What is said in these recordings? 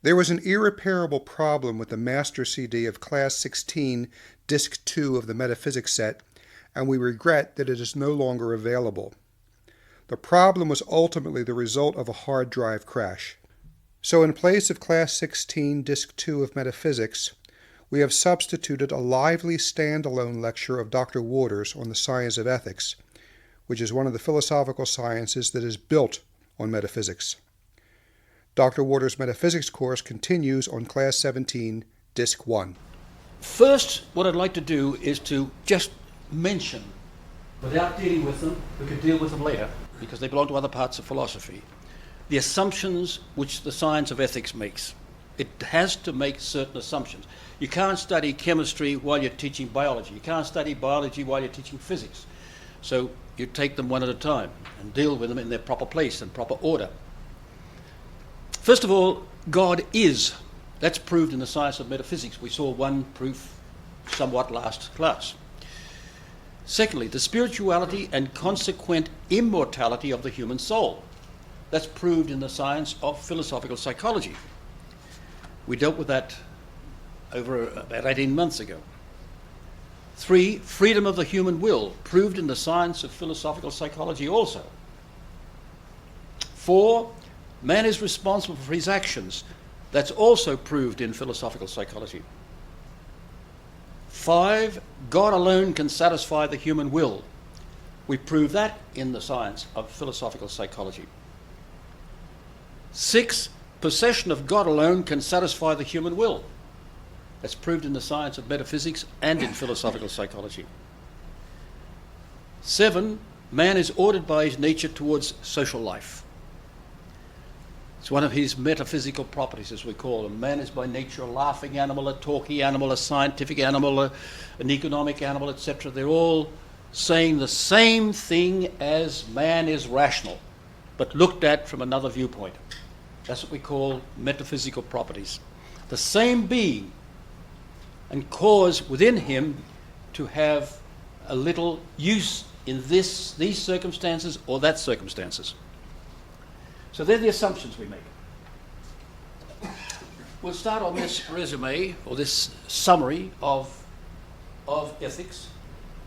There was an irreparable problem with the master CD of Class 16, Disc 2 of the Metaphysics set, and we regret that it is no longer available. The problem was ultimately the result of a hard drive crash. So in place of Class 16, Disc 2 of Metaphysics, we have substituted a lively standalone lecture of Dr. Waters on the science of ethics, which is one of the philosophical sciences that is built on metaphysics. Dr. Waters' metaphysics course continues on Class 17, Disc 1. First, what I'd like to do is to just mention, without dealing with them, we could deal with them later, because they belong to other parts of philosophy, the assumptions which the science of ethics makes. It has to make certain assumptions. You can't study chemistry while you're teaching biology. You can't study biology while you're teaching physics. So you take them one at a time and deal with them in their proper place and proper order. First of all, God is. That's proved in the science of metaphysics. We saw one proof somewhat last class. Secondly, the spirituality and consequent immortality of the human soul. That's proved in the science of philosophical psychology. We dealt with that over about 18 months ago. 3, freedom of the human will, proved in the science of philosophical psychology also. 4, man is responsible for his actions. That's also proved in philosophical psychology. 5, God alone can satisfy the human will. We prove that in the science of philosophical psychology. 6, possession of God alone can satisfy the human will. That's proved in the science of metaphysics and in philosophical psychology. 7, man is ordered by his nature towards social life. It's one of his metaphysical properties, as we call them. Man is by nature a laughing animal, a talky animal, a scientific animal, an economic animal, etc. They're all saying the same thing as man is rational, but looked at from another viewpoint. That's what we call metaphysical properties. The same being and cause within him to have a little use in these circumstances or that circumstances. So they're the assumptions we make. We'll start on this resume, or this summary of ethics.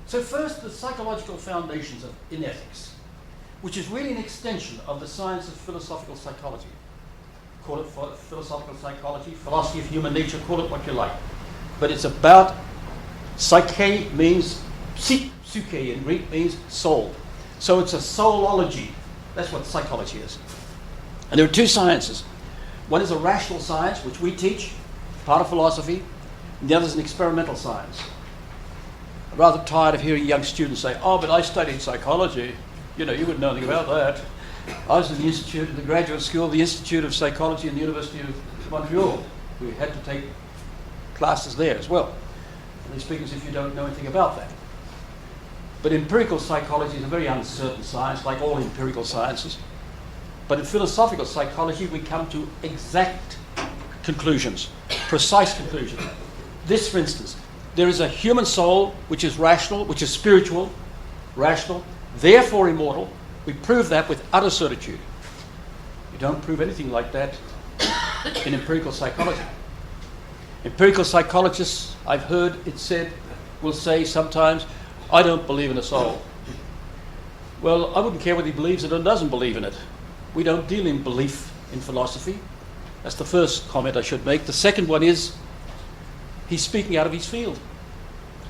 So first, the psychological foundations in ethics, which is really an extension of the science of philosophical psychology. Call it philosophical psychology, philosophy of human nature, call it what you like. But it's about, psyche means, psyche in Greek means soul. So it's a soulology. That's what psychology is. And there are two sciences. One is a rational science, which we teach, part of philosophy, and the other is an experimental science. I'm rather tired of hearing young students say, oh, but I studied psychology. You wouldn't know anything about that. I was in the institute, in the graduate school, the Institute of Psychology in the University of Montreal. We had to take classes there as well. And they speak as if you don't know anything about that. But empirical psychology is a very uncertain science, like all empirical sciences. But in philosophical psychology, we come to exact conclusions, precise conclusions. This, for instance, there is a human soul which is rational, which is spiritual, rational, therefore immortal. We prove that with utter certitude. You don't prove anything like that in empirical psychology. Empirical psychologists, I've heard it said, will say sometimes, I don't believe in a soul. Well, I wouldn't care whether he believes it or doesn't believe in it. We don't deal in belief in philosophy. That's the first comment I should make. The second one is, he's speaking out of his field.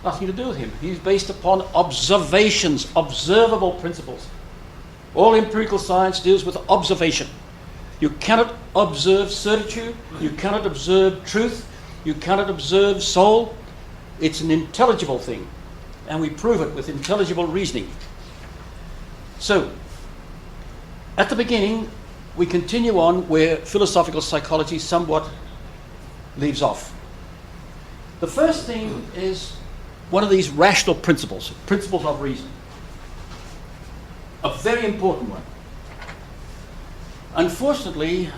Nothing to do with him. He's based upon observations, observable principles. All empirical science deals with observation. You cannot observe certitude, you cannot observe truth, you cannot observe soul. It's an intelligible thing, and we prove it with intelligible reasoning. So, at the beginning, we continue on where philosophical psychology somewhat leaves off. The first thing is one of these rational principles, principles of reason. A very important one. Unfortunately,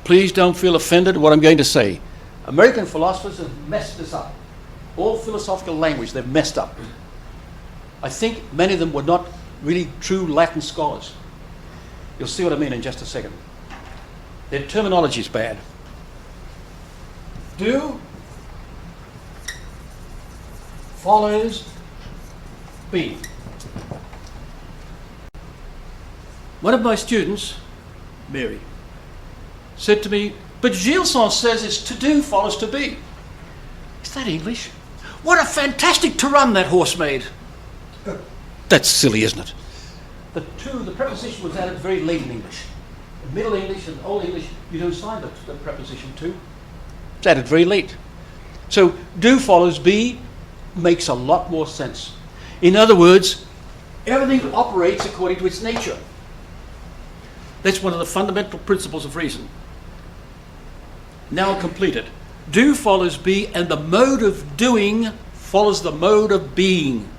please don't feel offended at what I'm going to say. American philosophers have messed this up. All philosophical language, they've messed up. I think many of them were not really true Latin scholars. You'll see what I mean in just a second. Their terminology is bad. Do follows be. One of my students, Mary, said to me, but Gilson says it's to do follows to be. Is that English? What a fantastic to run that horse made. That's silly, isn't it? The preposition was added very late in English. In Middle English and Old English, you don't find the preposition to. It's added very late. So do follows be makes a lot more sense. In other words, everything operates according to its nature. That's one of the fundamental principles of reason. Now completed. Do follows be, and the mode of doing follows the mode of being.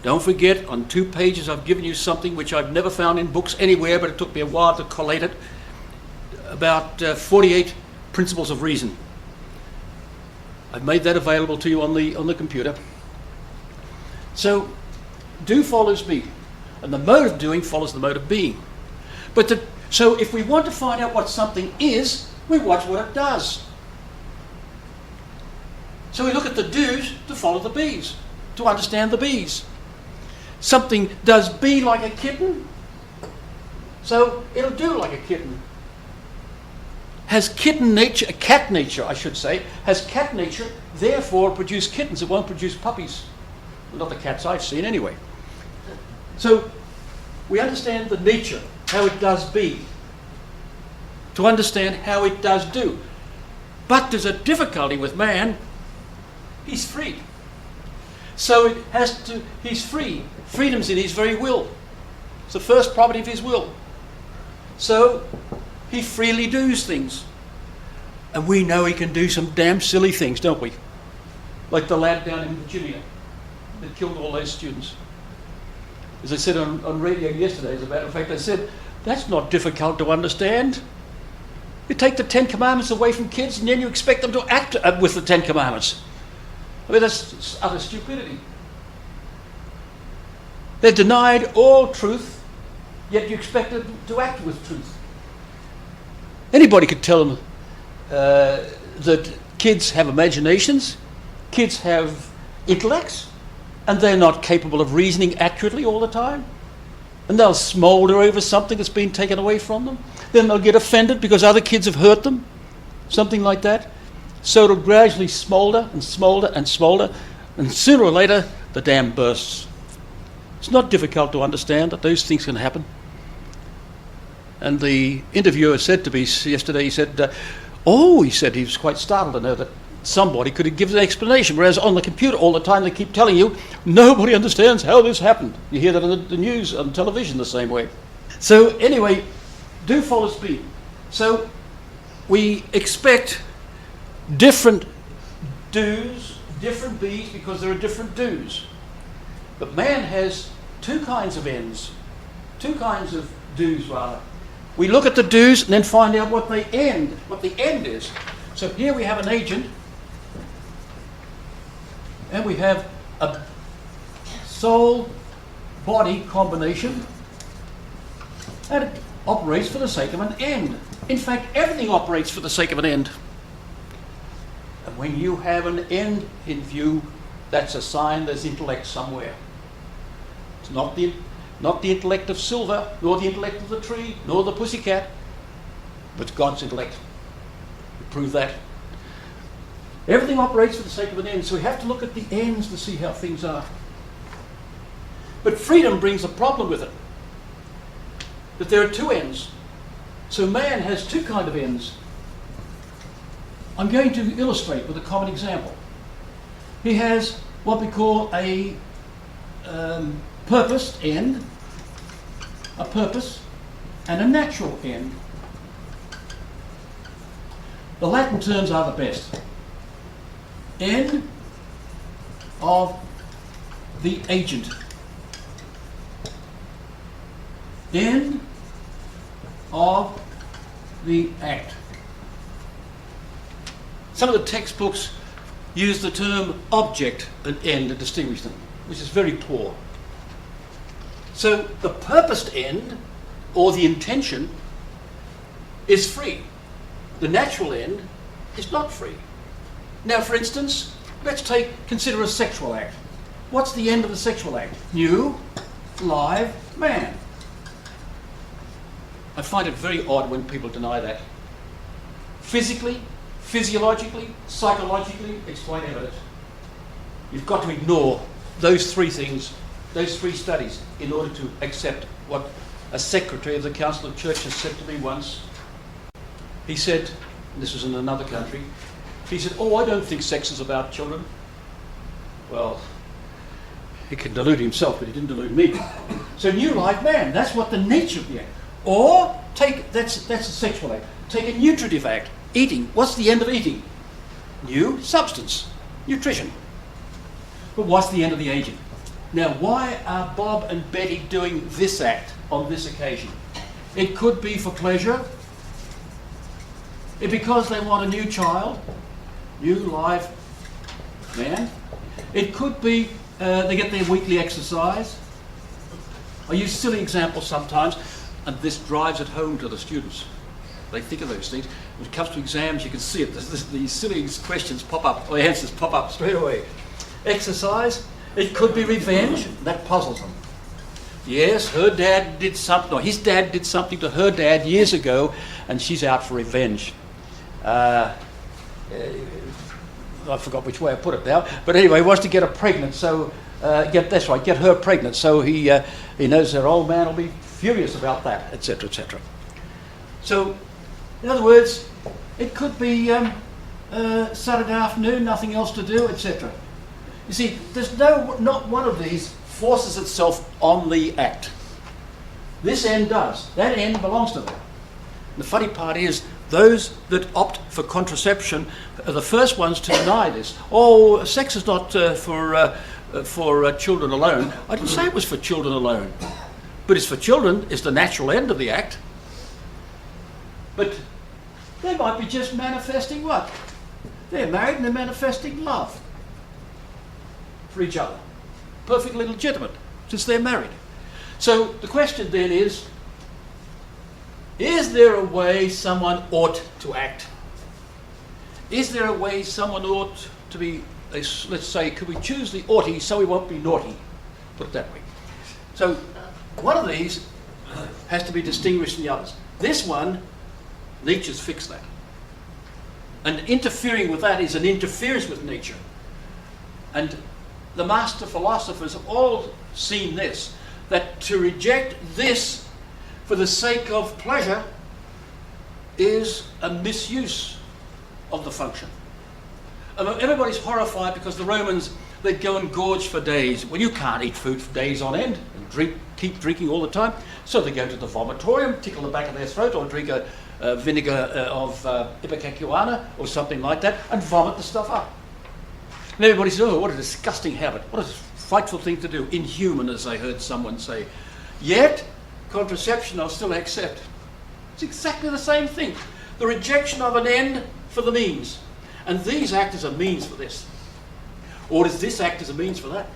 Don't forget, on 2 pages I've given you something which I've never found in books anywhere, but it took me a while to collate it, about 48 principles of reason. I've made that available to you on the computer. So, do follows be, and the mode of doing follows the mode of being. So if we want to find out what something is, we watch what it does. So we look at the do's to follow the be's, to understand the be's. Something does be like a kitten, so it'll do like a kitten. Has kitten nature, cat nature I should say, has cat nature, therefore produce kittens, it won't produce puppies. Well, not the cats I've seen anyway. So we understand the nature, how it does be, to understand how it does do. But there's a difficulty with man. He's free. So he's free. Freedom's in his very will. It's the first property of his will. So he freely does things. And we know he can do some damn silly things, don't we? Like the lad down in Virginia that killed all those students. As I said on radio yesterday, as a matter of fact, I said, that's not difficult to understand. You take the 10 Commandments away from kids and then you expect them to act with the 10 Commandments. I mean, that's utter stupidity. They're denied all truth, yet you expect them to act with truth. Anybody could tell them that kids have imaginations, kids have intellects, and they're not capable of reasoning accurately all the time. And they'll smoulder over something that's been taken away from them. Then they'll get offended because other kids have hurt them, something like that. So it'll gradually smoulder and smoulder and smoulder, and sooner or later the dam bursts. It's not difficult to understand that those things can happen. And the interviewer said to me yesterday, he said he was quite startled to know that somebody could give an explanation, whereas on the computer all the time they keep telling you, nobody understands how this happened. You hear that on the news, on television the same way. So anyway, do follows be. So we expect different do's, different be's, because there are different do's. But man has two kinds of ends, two kinds of do's rather. We look at the do's and then find out what the end is. So here we have an agent, and we have a soul-body combination, and it operates for the sake of an end. In fact, everything operates for the sake of an end. And when you have an end in view, that's a sign there's intellect somewhere. It's not the intellect of silver, nor the intellect of the tree, nor the pussycat, but God's intellect. We prove that. Everything operates for the sake of an end, so we have to look at the ends to see how things are. But freedom brings a problem with it, that there are two ends. So man has two kinds of ends. I'm going to illustrate with a common example. He has what we call a purposed end, a purpose, and a natural end. The Latin terms are the best. End of the agent. End of the act. Some of the textbooks use the term object and end to distinguish them, which is very poor. So the purposed end, or the intention, is free. The natural end is not free. Now, for instance, let's consider a sexual act. What's the end of the sexual act? New, live man. I find it very odd when people deny that. Physically, physiologically, psychologically, it's quite evident. You've got to ignore those three things, those three studies, in order to accept what a secretary of the Council of Churches said to me once. He said, this was in another country, he said, "Oh, I don't think sex is about children." Well, he can delude himself, but he didn't delude me. So new live man, that's what the nature of the act. Or that's a sexual act. Take a nutritive act, eating. What's the end of eating? New substance, nutrition. But what's the end of the aging? Now, why are Bob and Betty doing this act on this occasion? It could be for pleasure. Because they want a new child, new live man. It could be they get their weekly exercise. I use silly examples sometimes, and this drives it home to the students. They think of those things. When it comes to exams, you can see it. These silly questions pop up, or answers pop up straight away. Exercise. It could be revenge. That puzzles them. Yes, her dad did something, or his dad did something to her dad years ago, and she's out for revenge. I forgot which way I put it now, but anyway, he wants to get her pregnant, so get her pregnant, so he knows her old man will be furious about that, etc., etc. So, in other words, it could be Saturday afternoon, nothing else to do, etc. You see, there's not one of these forces itself on the act. This end does. That end belongs to them. The funny part is, those that opt for contraception are the first ones to deny this. Oh, sex is not for children alone. I didn't say it was for children alone. But it's for children, it's the natural end of the act. But they might be just manifesting what? They're married and they're manifesting love for each other. Perfectly legitimate, since they're married. So the question then is there a way someone ought to act? Is there a way someone ought to be, let's say, could we choose the oughty so we won't be naughty? Put it that way. So one of these has to be distinguished from the others. This one, Nietzsche's fixed that. And interfering with that is an interference with nature. And the master philosophers have all seen this, that to reject this for the sake of pleasure is a misuse of the function. And everybody's horrified because the Romans, they'd go and gorge for days. Well, you can't eat food for days on end and keep drinking all the time. So they go to the vomitorium, tickle the back of their throat, or drink a vinegar of ipecacuanha or something like that, and vomit the stuff up. And everybody says, oh, what a disgusting habit. What a frightful thing to do. Inhuman, as I heard someone say. Yet, contraception I'll still accept. It's exactly the same thing. The rejection of an end for the means. And these act as a means for this. Or does this act as a means for that?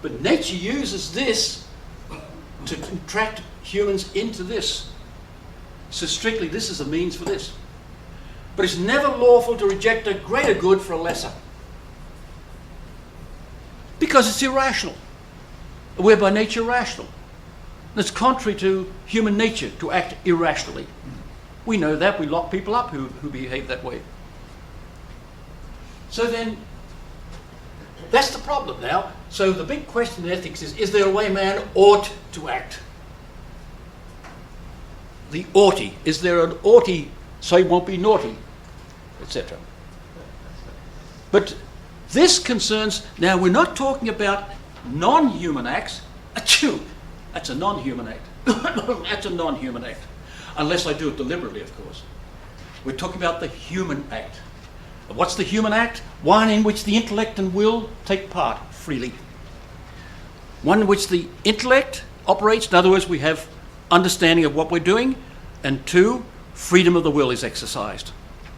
But nature uses this to contract humans into this. So strictly this is a means for this. But it's never lawful to reject a greater good for a lesser. Because it's irrational. We're by nature rational. It's contrary to human nature to act irrationally. We know that. We lock people up who behave that way. So then, that's the problem now. So the big question in ethics is there a way man ought to act? The oughty. Is there an oughty so he won't be naughty? Etc. But this concerns, now we're not talking about non-human acts. Achoo! That's a non-human act. That's a non-human act. Unless I do it deliberately, of course. We're talking about the human act. What's the human act? One in which the intellect and will take part freely. One in which the intellect operates, in other words, we have understanding of what we're doing, and two, freedom of the will is exercised.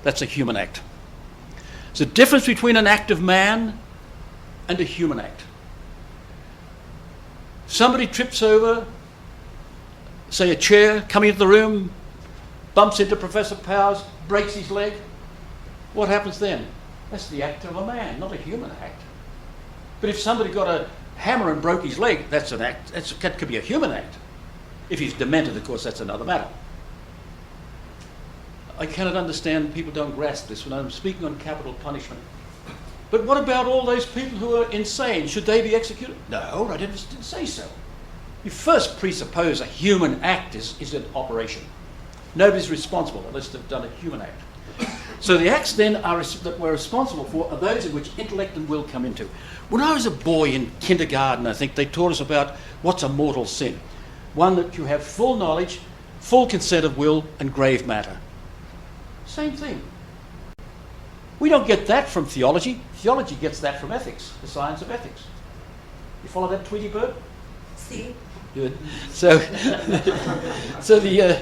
That's a human act. There's a difference between an act of man and a human act. Somebody trips over, say a chair, coming into the room, bumps into Professor Powers, breaks his leg. What happens then? That's the act of a man, not a human act. But if somebody got a hammer and broke his leg, that's an act. That could be a human act. If he's demented, of course, that's another matter. I cannot understand people don't grasp this when I'm speaking on capital punishment. But what about all those people who are insane? Should they be executed? No, I didn't say so. You first presuppose a human act is an operation. Nobody's responsible unless they've done a human act. So the acts then that we're responsible for are those in which intellect and will come into. When I was a boy in kindergarten, I think, they taught us about what's a mortal sin. One that you have full knowledge, full consent of will, and grave matter. Same thing. We don't get that from theology. Theology gets that from ethics, the science of ethics. You follow that, Tweety Bird? See? Good. So, so the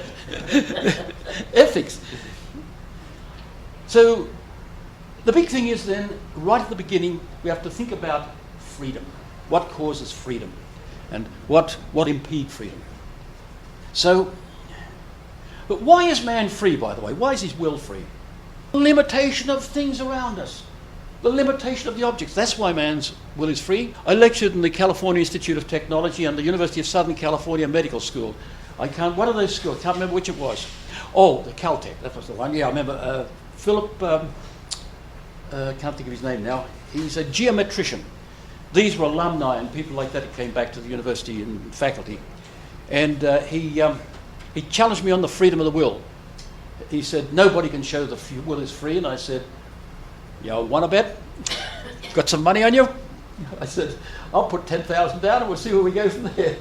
ethics. So the big thing is then, right at the beginning, we have to think about freedom. What causes freedom? And what impede freedom? So, but why is man free, by the way? Why is his will free? The limitation of things around us. The limitation of the objects. That's why man's will is free. I lectured in the California Institute of Technology and the University of Southern California Medical School. One of those schools, I can't remember which it was. Oh, the Caltech, that was the one. Yeah, I remember. Philip, can't think of his name now. He's a geometrician. These were alumni and people like that who came back to the university and faculty. And he challenged me on the freedom of the will. He said, nobody can show the will is free. And I said, you want to bet? Got some money on you? I said, I'll put 10,000 down and we'll see where we go from there.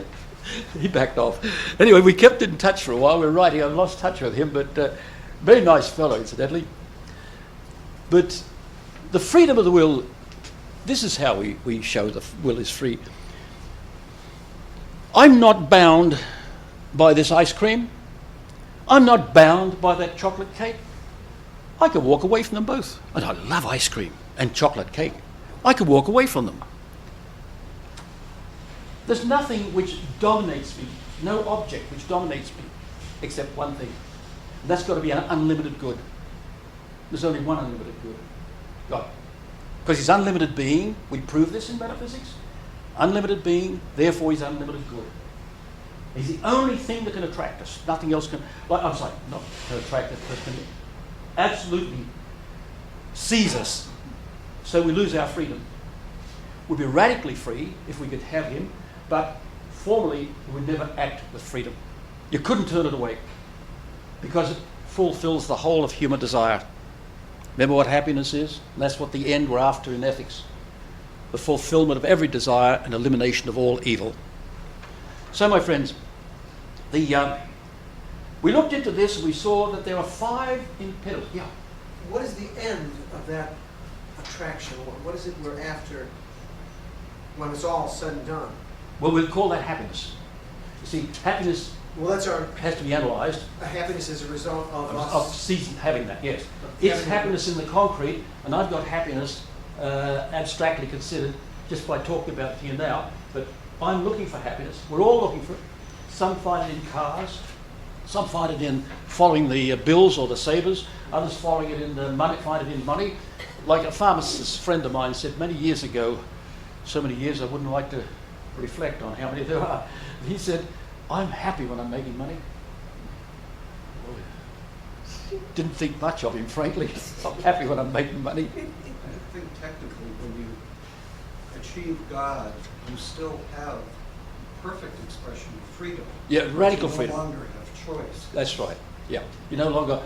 He backed off. Anyway, we kept in touch for a while. We were writing. I lost touch with him, but very nice fellow, incidentally. But the freedom of the will, this is how we show the will is free. I'm not bound by this ice cream. I'm not bound by that chocolate cake. I could walk away from them both. And I love ice cream and chocolate cake. I could walk away from them. There's nothing which dominates me, no object which dominates me, except one thing. And that's got to be an unlimited good. There's only one unlimited good, God. Because he's unlimited being, we prove this in metaphysics. Unlimited being, therefore he's unlimited good. He's the only thing that can attract us. Nothing else can, I'm sorry, not can attract us, but can absolutely seize us. So we lose our freedom. We'd be radically free if we could have him, but formally we would never act with freedom. You couldn't turn it away because it fulfills the whole of human desire. Remember what happiness is? And that's what the end we're after in ethics. The fulfillment of every desire and elimination of all evil. So, my friends, we looked into this and we saw that there are 5 impediments. Yeah. What is the end of that attraction? What is it we're after when it's all said and done? Well, we'll call that happiness. You see, happiness has to be analysed. Happiness is a result of us... Of ceasing having that, yes. It's happiness in the concrete, and I've got happiness abstractly considered just by talking about it here now, but I'm looking for happiness. We're all looking for it. Some find it in cars, some find it in following the bills or the savers, others following it in money, find it in money. Like a pharmacist friend of mine said many years ago, so many years I wouldn't like to reflect on how many there are. He said, I'm happy when I'm making money. Didn't think much of him, frankly. I'm happy when I'm making money. I think technically when you achieve God, you still have perfect expression of freedom. Yeah, radical freedom. You no longer have choice. That's right. Yeah, you no longer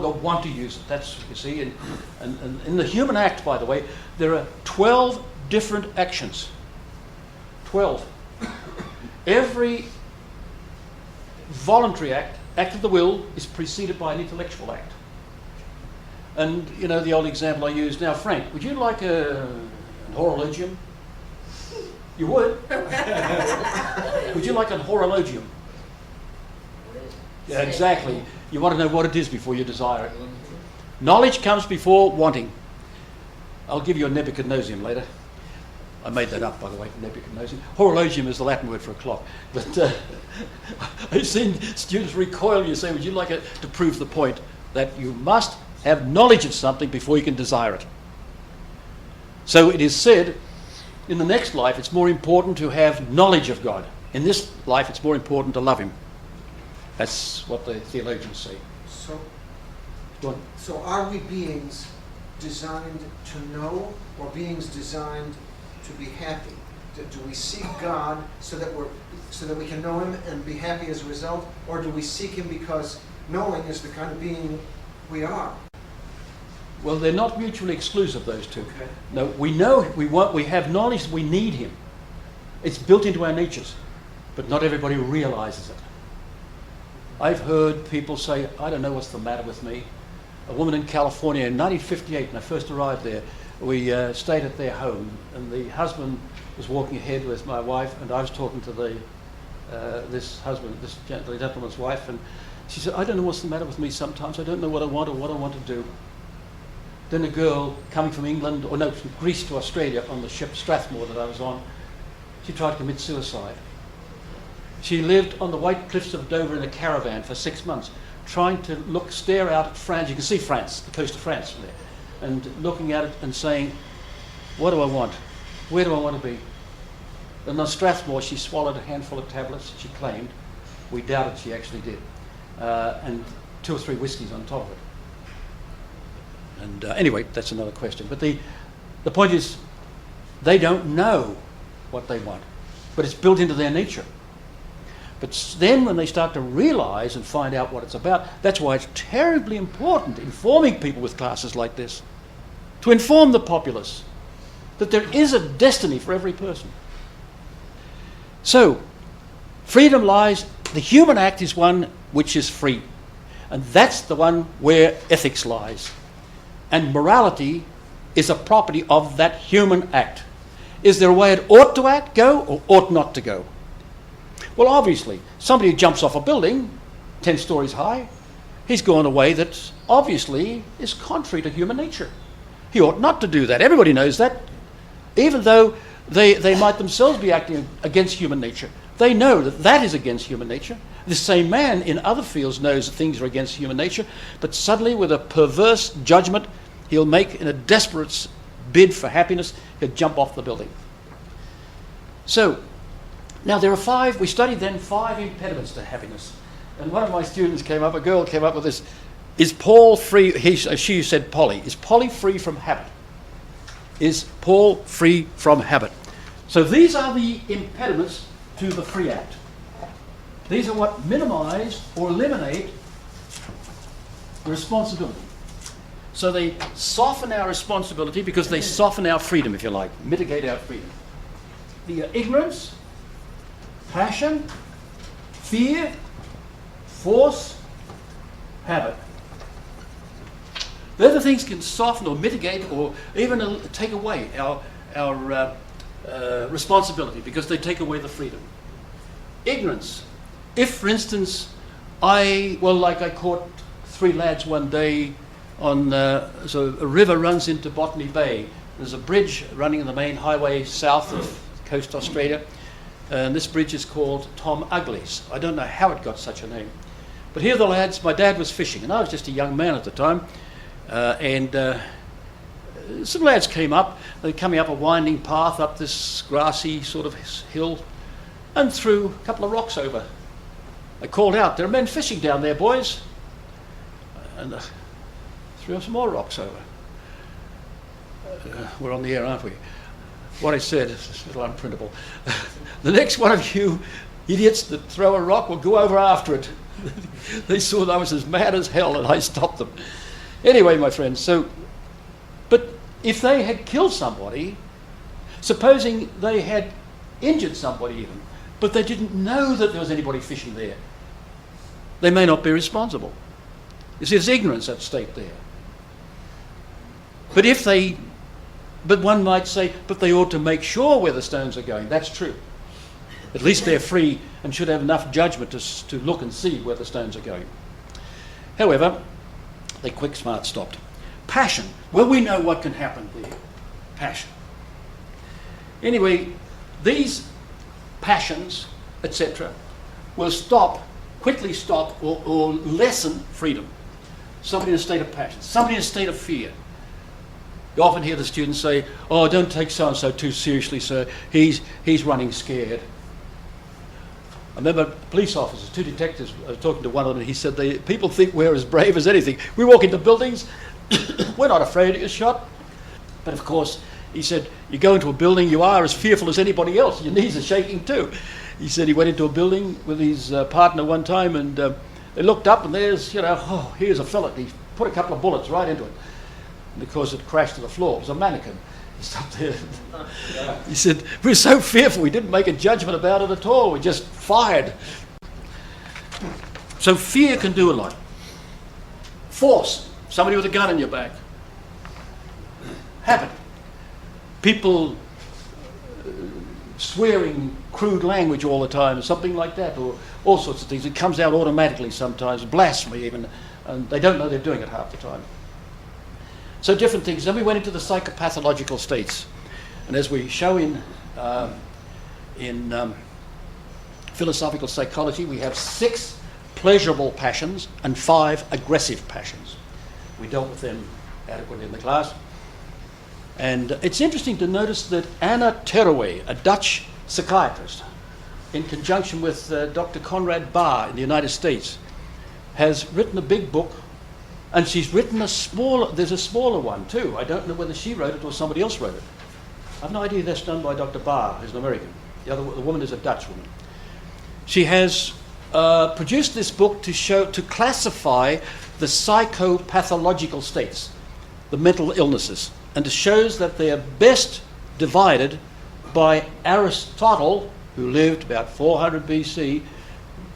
want to use it. That's, you see, and in the human act, by the way, there are 12 different actions. 12. Every voluntary act of the will, is preceded by an intellectual act. And you know the old example I use now, Frank, would you like an horologium? You would. Would you like an horologium? Yeah, exactly. You want to know what it is before you desire it. Knowledge comes before wanting. I'll give you a Nebuchadnezzarium later. I made that up, by the way, Nebuchadnezzarium. Horologium is the Latin word for a clock. But I've seen students recoil and you say, would you like it to prove the point that you must have knowledge of something before you can desire it. So it is said, in the next life, it's more important to have knowledge of God. In this life, it's more important to love him. That's what the theologians say. So, Go on. so are we beings designed to know, or beings designed to be happy? Do we seek God so that we can know him and be happy as a result, or do we seek him because knowing is the kind of being we are? Well, they're not mutually exclusive, those two. Okay. No, we know we have knowledge, we need him. It's built into our natures, but not everybody realizes it. I've heard people say, I don't know what's the matter with me. A woman in California in 1958, when I first arrived there, we stayed at their home, and the husband was walking ahead with my wife, and I was talking to this gentleman's wife, and she said, I don't know what's the matter with me sometimes. I don't know what I want or what I want to do. Then a girl coming from England, or no, from Greece to Australia on the ship Strathmore that I was on, she tried to commit suicide. She lived on the white cliffs of Dover in a caravan for 6 months, trying to stare out at France. You can see France, the coast of France from there, and looking at it and saying, what do I want? Where do I want to be? And on Strathmore, she swallowed a handful of tablets, she claimed. We doubted she actually did. And 2 or 3 whiskies on top of it. And anyway, that's another question. But the point is, they don't know what they want, but it's built into their nature. But then when they start to realize and find out what it's about, that's why it's terribly important informing people with classes like this, to inform the populace that there is a destiny for every person. So, freedom lies, the human act is one which is free. And that's the one where ethics lies. And morality is a property of that human act. Is there a way it ought to act, go, or ought not to go? Well, obviously, somebody who jumps off a building 10 stories high, he's gone a way that obviously is contrary to human nature. He ought not to do that. Everybody knows that. Even though they might themselves be acting against human nature, they know that that is against human nature. The same man in other fields knows that things are against human nature, but suddenly with a perverse judgment, he'll make in a desperate bid for happiness, he'll jump off the building. So, now there are we studied then 5 impediments to happiness. And one of my students a girl came up with this, is Paul free, she said Polly, is Polly free from habit? Is Paul free from habit? So these are the impediments to the free act. These are what minimize or eliminate responsibility. So they soften our responsibility because they soften our freedom, if you like, mitigate our freedom. The ignorance, passion, fear, force, habit. They're the things that can soften or mitigate or even take away our responsibility because they take away the freedom. Ignorance. If, for instance, I caught 3 lads one day on, so a river runs into Botany Bay. There's a bridge running on the main highway south of Coast Australia, and this bridge is called Tom Ugly's. I don't know how it got such a name. But here the lads, my dad was fishing, and I was just a young man at the time, and some lads came up. They were coming up a winding path up this grassy sort of hill, and threw a couple of rocks over. I called out, there are men fishing down there, boys. And threw some more rocks over. We're on the air, aren't we? What I said is a little unprintable. The next one of you idiots that throw a rock will go over after it. They saw that I was as mad as hell and I stopped them. Anyway, my friends, but if they had killed somebody, supposing they had injured somebody even, but they didn't know that there was anybody fishing there, they may not be responsible. You see, there's ignorance at stake there. But one might say, but they ought to make sure where the stones are going. That's true. At least they're free and should have enough judgment to look and see where the stones are going. However, they quick smart stopped. Passion. Well, we know what can happen there. Passion. Anyway, these passions, etc., will quickly stop or lessen freedom. Somebody in a state of passion, somebody in a state of fear. You often hear the students say, "Oh, don't take so-and-so too seriously, sir. He's running scared." I remember police officers, 2 detectives, I was talking to one of them, and he said, people think we're as brave as anything. We walk into buildings, we're not afraid to get shot. But of course, he said, you go into a building, you are as fearful as anybody else. Your knees are shaking too. He said he went into a building with his partner one time, and they looked up, and there's, here's a fellow. He put a couple of bullets right into it. And of course, it crashed to the floor. It was a mannequin. He stopped there. He said, we were so fearful, we didn't make a judgment about it at all. We just fired. So fear can do a lot. Force, somebody with a gun in your back. Habit. People swearing crude language all the time, something like that, or all sorts of things. It comes out automatically sometimes, blasphemy even, and they don't know they're doing it half the time. So different things. Then we went into the psychopathological states. And as we show in philosophical psychology, we have 6 pleasurable passions and 5 aggressive passions. We dealt with them adequately in the class. And it's interesting to notice that Anna Terouet, a Dutch psychiatrist, in conjunction with Dr. Conrad Bahr in the United States, has written a big book. And she's written there's a smaller one too. I don't know whether she wrote it or somebody else wrote it. I have no idea that's done by Dr. Bahr, who's an American. The woman is a Dutch woman. She has produced this book to classify the psychopathological states, the mental illnesses, and it shows that they are best divided by Aristotle, who lived about 400 BC,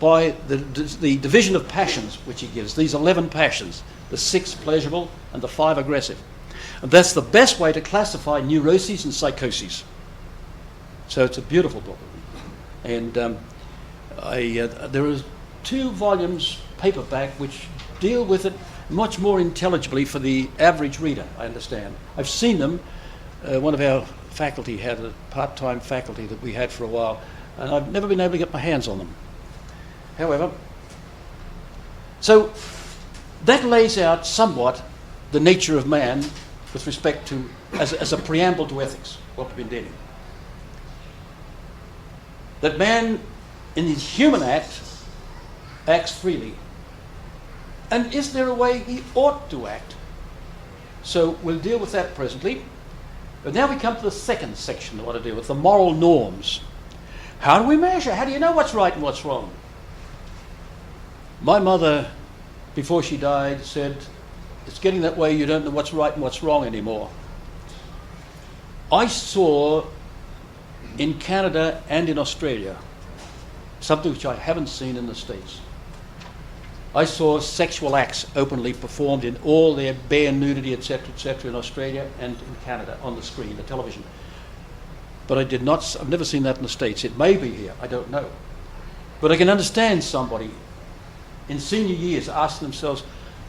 by the division of passions which he gives, these 11 passions, the 6 pleasurable and the 5 aggressive. And that's the best way to classify neuroses and psychoses. So it's a beautiful book. And there are 2 volumes, paperback, which deal with it much more intelligibly for the average reader, I understand. I've seen them. One of our faculty had a part-time faculty that we had for a while, and I've never been able to get my hands on them. However, so that lays out somewhat the nature of man with respect to, as a preamble to ethics, what we've been dealing. That man in his human act acts freely. And is there a way he ought to act? So we'll deal with that presently. But now we come to the second section I want to deal with, the moral norms. How do we measure? How do you know what's right and what's wrong? My mother, before she died, said, it's getting that way you don't know what's right and what's wrong anymore. I saw in Canada and in Australia something which I haven't seen in the States. I saw sexual acts openly performed in all their bare nudity, etc., in Australia and in Canada on the screen, the television. But I've never seen that in the States. It may be here, I don't know. But I can understand somebody in senior years asking themselves,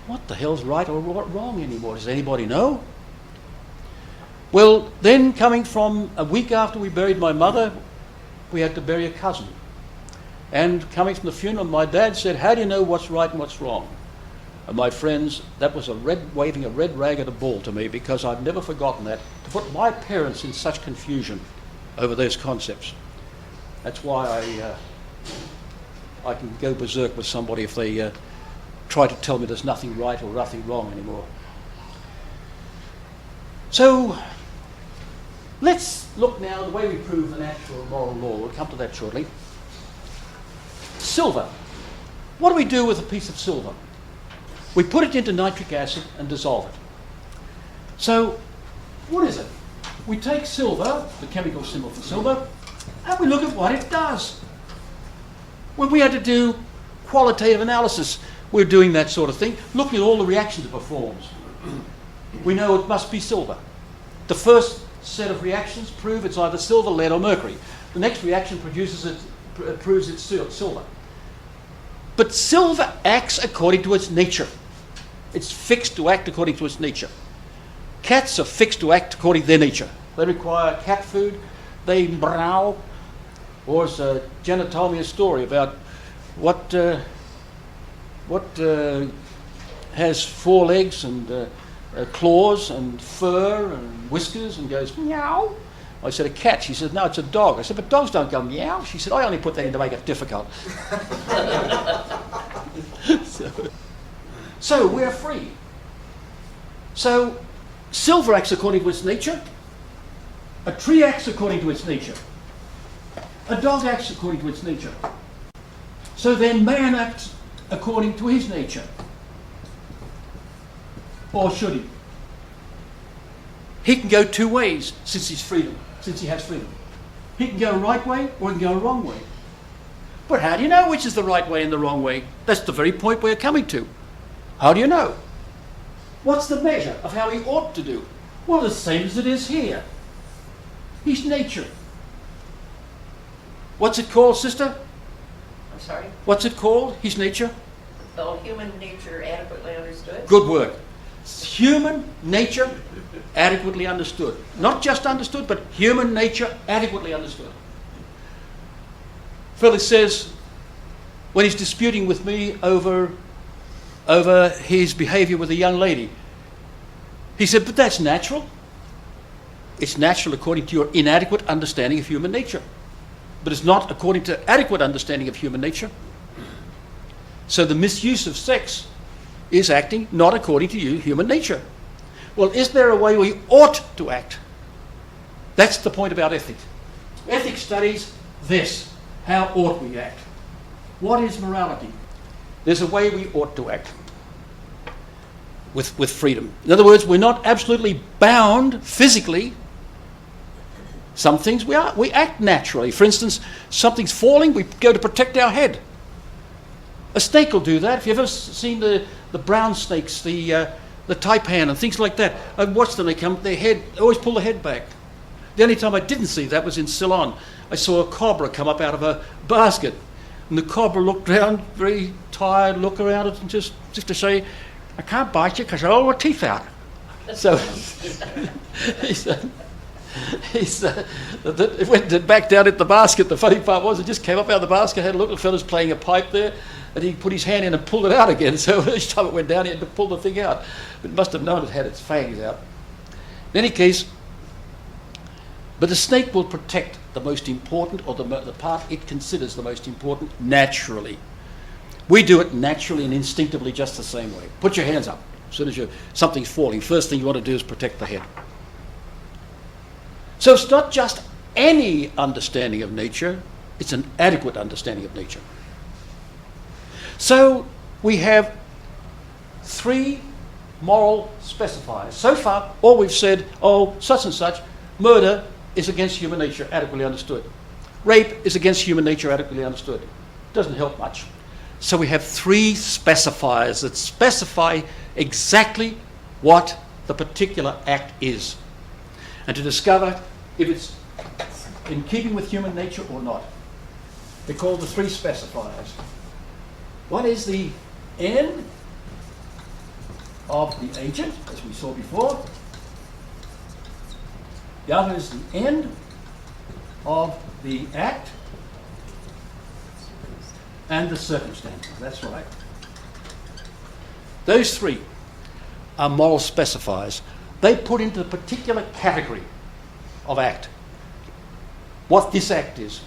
what the hell's right or wrong anymore? Does anybody know? Well, then coming from a week after we buried my mother, we had to bury a cousin. And coming from the funeral, my dad said, how do you know what's right and what's wrong? And my friends, that was waving a red rag at a bull to me, because I've never forgotten that, to put my parents in such confusion over those concepts. That's why I can go berserk with somebody if they try to tell me there's nothing right or nothing wrong anymore. So let's look now at the way we prove the natural moral law. We'll come to that shortly. Silver. What do we do with a piece of silver? We put it into nitric acid and dissolve it. So what is it? We take silver, the chemical symbol for silver, and we look at what it does. When we had to do qualitative analysis, we're doing that sort of thing, looking at all the reactions it performs. We know it must be silver. The first set of reactions prove it's either silver, lead, or mercury. The next reaction proves it's silver. But silver acts according to its nature. It's fixed to act according to its nature. Cats are fixed to act according to their nature. They require cat food. They meow. Or as Jenna told me a story about what has 4 legs and claws and fur and whiskers and goes meow. I said, a cat. She said, no, it's a dog. I said, but dogs don't go meow. She said, I only put that in to make it difficult. So we're free. So silver acts according to its nature. A tree acts according to its nature. A dog acts according to its nature. So then man acts according to his nature. Or should he? He can go two ways since he has freedom. He can go right way or he can go wrong way. But how do you know which is the right way and the wrong way? That's the very point we're coming to. How do you know? What's the measure of how he ought to do? Well, the same as it is here. His nature. What's it called, sister? I'm sorry? What's it called? His nature? Oh, human nature adequately understood? Good word. Human nature adequately understood. Not just understood, but human nature adequately understood. Phyllis says, when he's disputing with me over his behavior with a young lady, he said, but that's natural. It's natural according to your inadequate understanding of human nature. But it's not according to adequate understanding of human nature. So the misuse of sex is acting not according to human nature. Well, is there a way we ought to act? That's the point about ethics. Ethics studies this. How ought we act? What is morality? There's a way we ought to act with freedom. In other words, we're not absolutely bound physically. Some things we act naturally. For instance, something's falling, we go to protect our head. A snake will do that. If you've ever seen the brown snakes, the taipan and things like that, I watch them, they always pull the head back. The only time I didn't see that was in Ceylon. I saw a cobra come up out of a basket, and the cobra looked around, very tired, looked around it, and just to say, I can't bite you because I all my teeth out. So it went back down at the basket. The funny part was it just came up out of the basket, had a look at the fellas playing a pipe there, and he put his hand in and pulled it out again. So each time it went down, he had to pull the thing out. But it must have known it had its fangs out. In any case, but the snake will protect the most important, or the part it considers the most important, naturally. We do it naturally and instinctively just the same way. Put your hands up. As soon as something's falling, first thing you want to do is protect the head. So it's not just any understanding of nature, it's an adequate understanding of nature. So we have three moral specifiers. So far, all we've said, such and such, murder is against human nature, adequately understood. Rape is against human nature, adequately understood. Doesn't help much. So we have three specifiers that specify exactly what the particular act is, and to discover if it's in keeping with human nature or not. They're called the three specifiers. One is the end of the agent, as we saw before. The other is the end of the act and the circumstances. That's right. Those three are moral specifiers. They put into the particular category of act what this act is.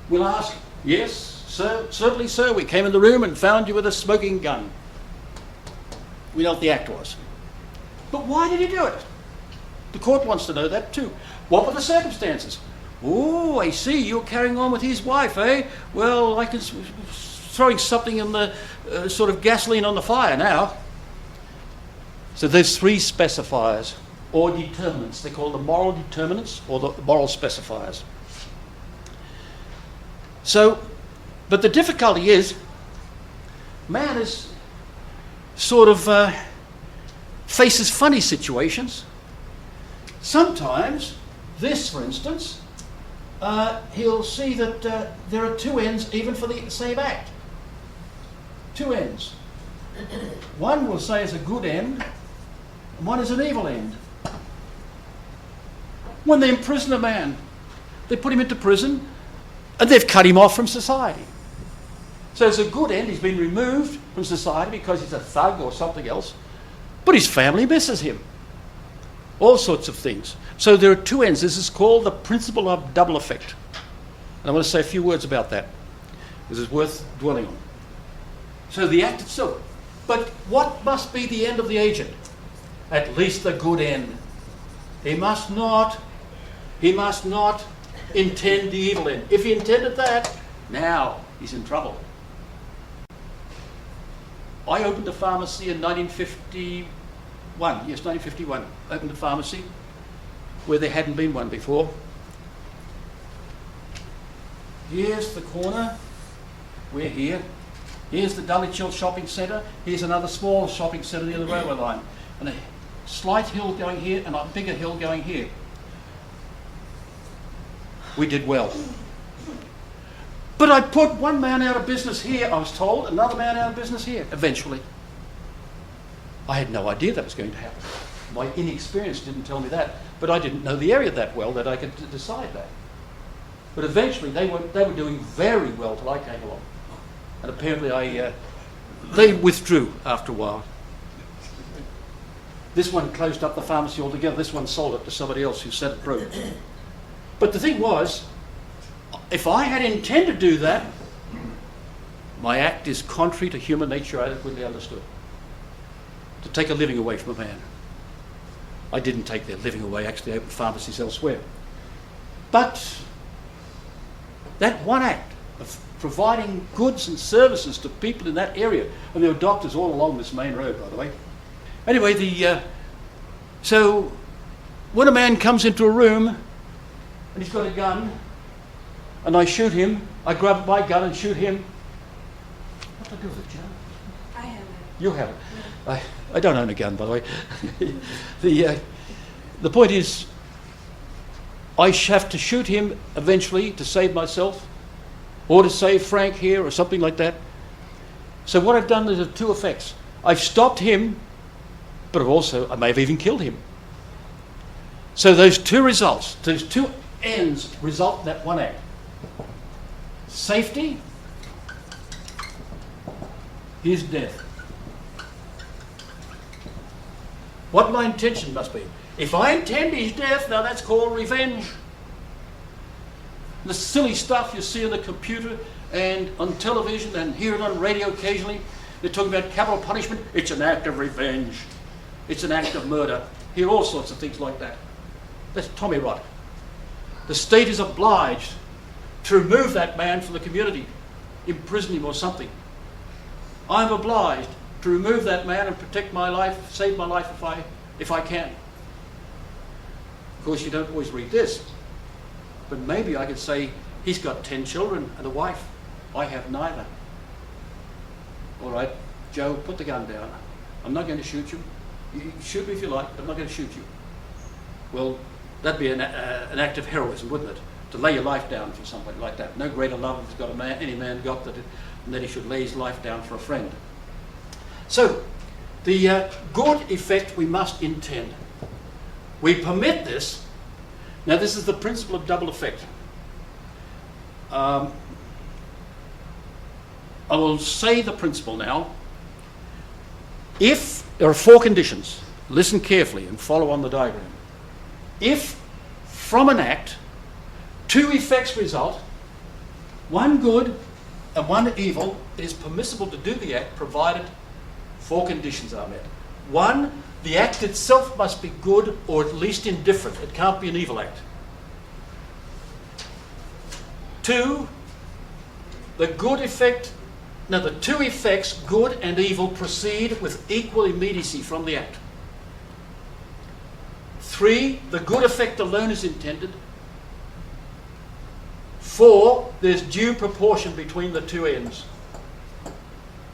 We'll ask, yes, sir, certainly, sir, we came in the room and found you with a smoking gun. We know what the act was. But why did he do it? The court wants to know that too. What were the circumstances? Oh, I see, you're carrying on with his wife, eh? Well, I can throwing something in the sort of gasoline on the fire now. So there's three specifiers or determinants. They're called the moral determinants or the moral specifiers. So, but the difficulty is, man is sort of faces funny situations. Sometimes, this for instance, he'll see that there are two ends even for the same act. Two ends. One will say is a good end, and one is an evil end. When they imprison a man, they put him into prison, and they've cut him off from society. So it's a good end, he's been removed from society because he's a thug or something else. But his family misses him. All sorts of things. So there are two ends. This is called the principle of double effect. And I want to say a few words about that. This is worth dwelling on. So the act itself. But what must be the end of the agent? At least the good end. He must not intend the evil end. If he intended that, now he's in trouble. I opened a pharmacy in 1951. Yes, 1951. Opened a pharmacy where there hadn't been one before. Here's the corner. We're here. Here's the Dulwich shopping centre. Here's another small shopping centre near the railway line. And a slight hill going here and a bigger hill going here. We did well. But I put one man out of business here, I was told, another man out of business here, eventually. I had no idea that was going to happen. My inexperience didn't tell me that, but I didn't know the area that well that I could decide that. But eventually they were doing very well till I came along. And apparently they withdrew after a while. This one closed up the pharmacy altogether. This one sold it to somebody else who set it broke. But the thing was, if I had intended to do that, my act is contrary to human nature adequately understood. To take a living away from a man. I didn't take their living away, actually I opened pharmacies elsewhere. But that one act of providing goods and services to people in that area, and there were doctors all along this main road, by the way. Anyway, so when a man comes into a room and he's got a gun, and I shoot him, I grab my gun and shoot him. What do I do with it, Joe? I have it. You have it. I don't own a gun, by the way. The point is, I have to shoot him eventually to save myself, or to save Frank here, or something like that. So what I've done is two effects. I've stopped him, but I may have even killed him. So those two results, those two ends result in that one act. Safety, his death. What my intention must be. If I intend his death, now that's called revenge. The silly stuff you see on the computer and on television and hear it on radio occasionally, they're talking about capital punishment. It's an act of revenge. It's an act of murder. Hear all sorts of things like that. That's Tommy rot. The state is obliged to remove that man from the community, imprison him or something. I'm obliged to remove that man and protect my life, save my life if I can. Of course, you don't always read this, but maybe I could say, he's got 10 children and a wife. I have neither. All right, Joe, put the gun down. I'm not going to shoot you. You shoot me if you like, but I'm not going to shoot you. Well, that'd be an act of heroism, wouldn't it? To lay your life down for somebody like that. No greater love has got any man got than that he should lay his life down for a friend. So, the good effect we must intend. We permit this. Now, this is the principle of double effect. I will say the principle now. If there are four conditions, listen carefully and follow on the diagram. If from an act two effects result, one good and one evil, it is permissible to do the act provided four conditions are met. One, the act itself must be good or at least indifferent. It can't be an evil act. Two, the two effects, good and evil, proceed with equal immediacy from the act. Three, the good effect alone is intended. Four, there's due proportion between the two ends.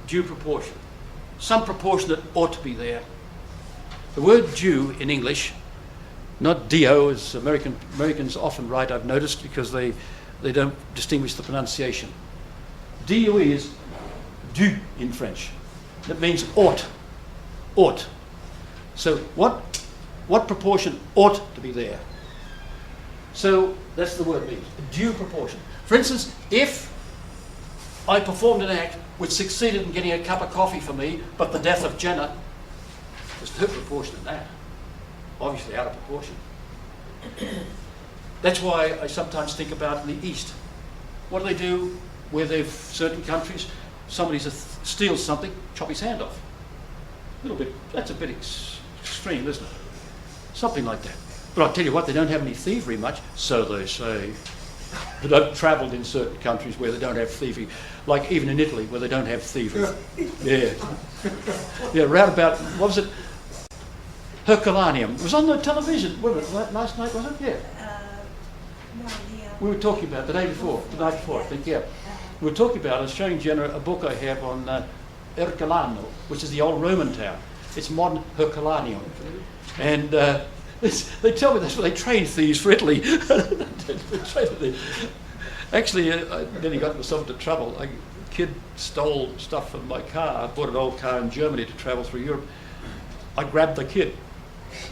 Due proportion. Some proportion that ought to be there. The word due in English, not dio as Americans often write, I've noticed, because they don't distinguish the pronunciation. DUE is due in French. That means ought. Ought. So what proportion ought to be there? So that's the word means, due proportion. For instance, if I performed an act which succeeded in getting a cup of coffee for me, but the death of Jenna, There's no proportion in that. Obviously out of proportion. That's why I sometimes think about in the East. What do they do where they've certain countries, somebody steals something, chop his hand off? A little bit, that's a bit extreme, isn't it? Something like that. But I'll tell you what, they don't have any thievery much, so they say. But I've travelled in certain countries where they don't have thievery, like even in Italy where they don't have thievery. Yeah. Yeah, round about, what was it? Herculaneum. It was on the television, wasn't it, last night, was it? Yeah. No, We were talking about the night before, I think, yeah. We were talking about, I was showing Jenna a book I have on Herculano, which is the old Roman town. It's modern Herculaneum. And they tell me that's where they train thieves for Italy. Actually, I nearly got myself into trouble. A kid stole stuff from my car. I bought an old car in Germany to travel through Europe. I grabbed the kid.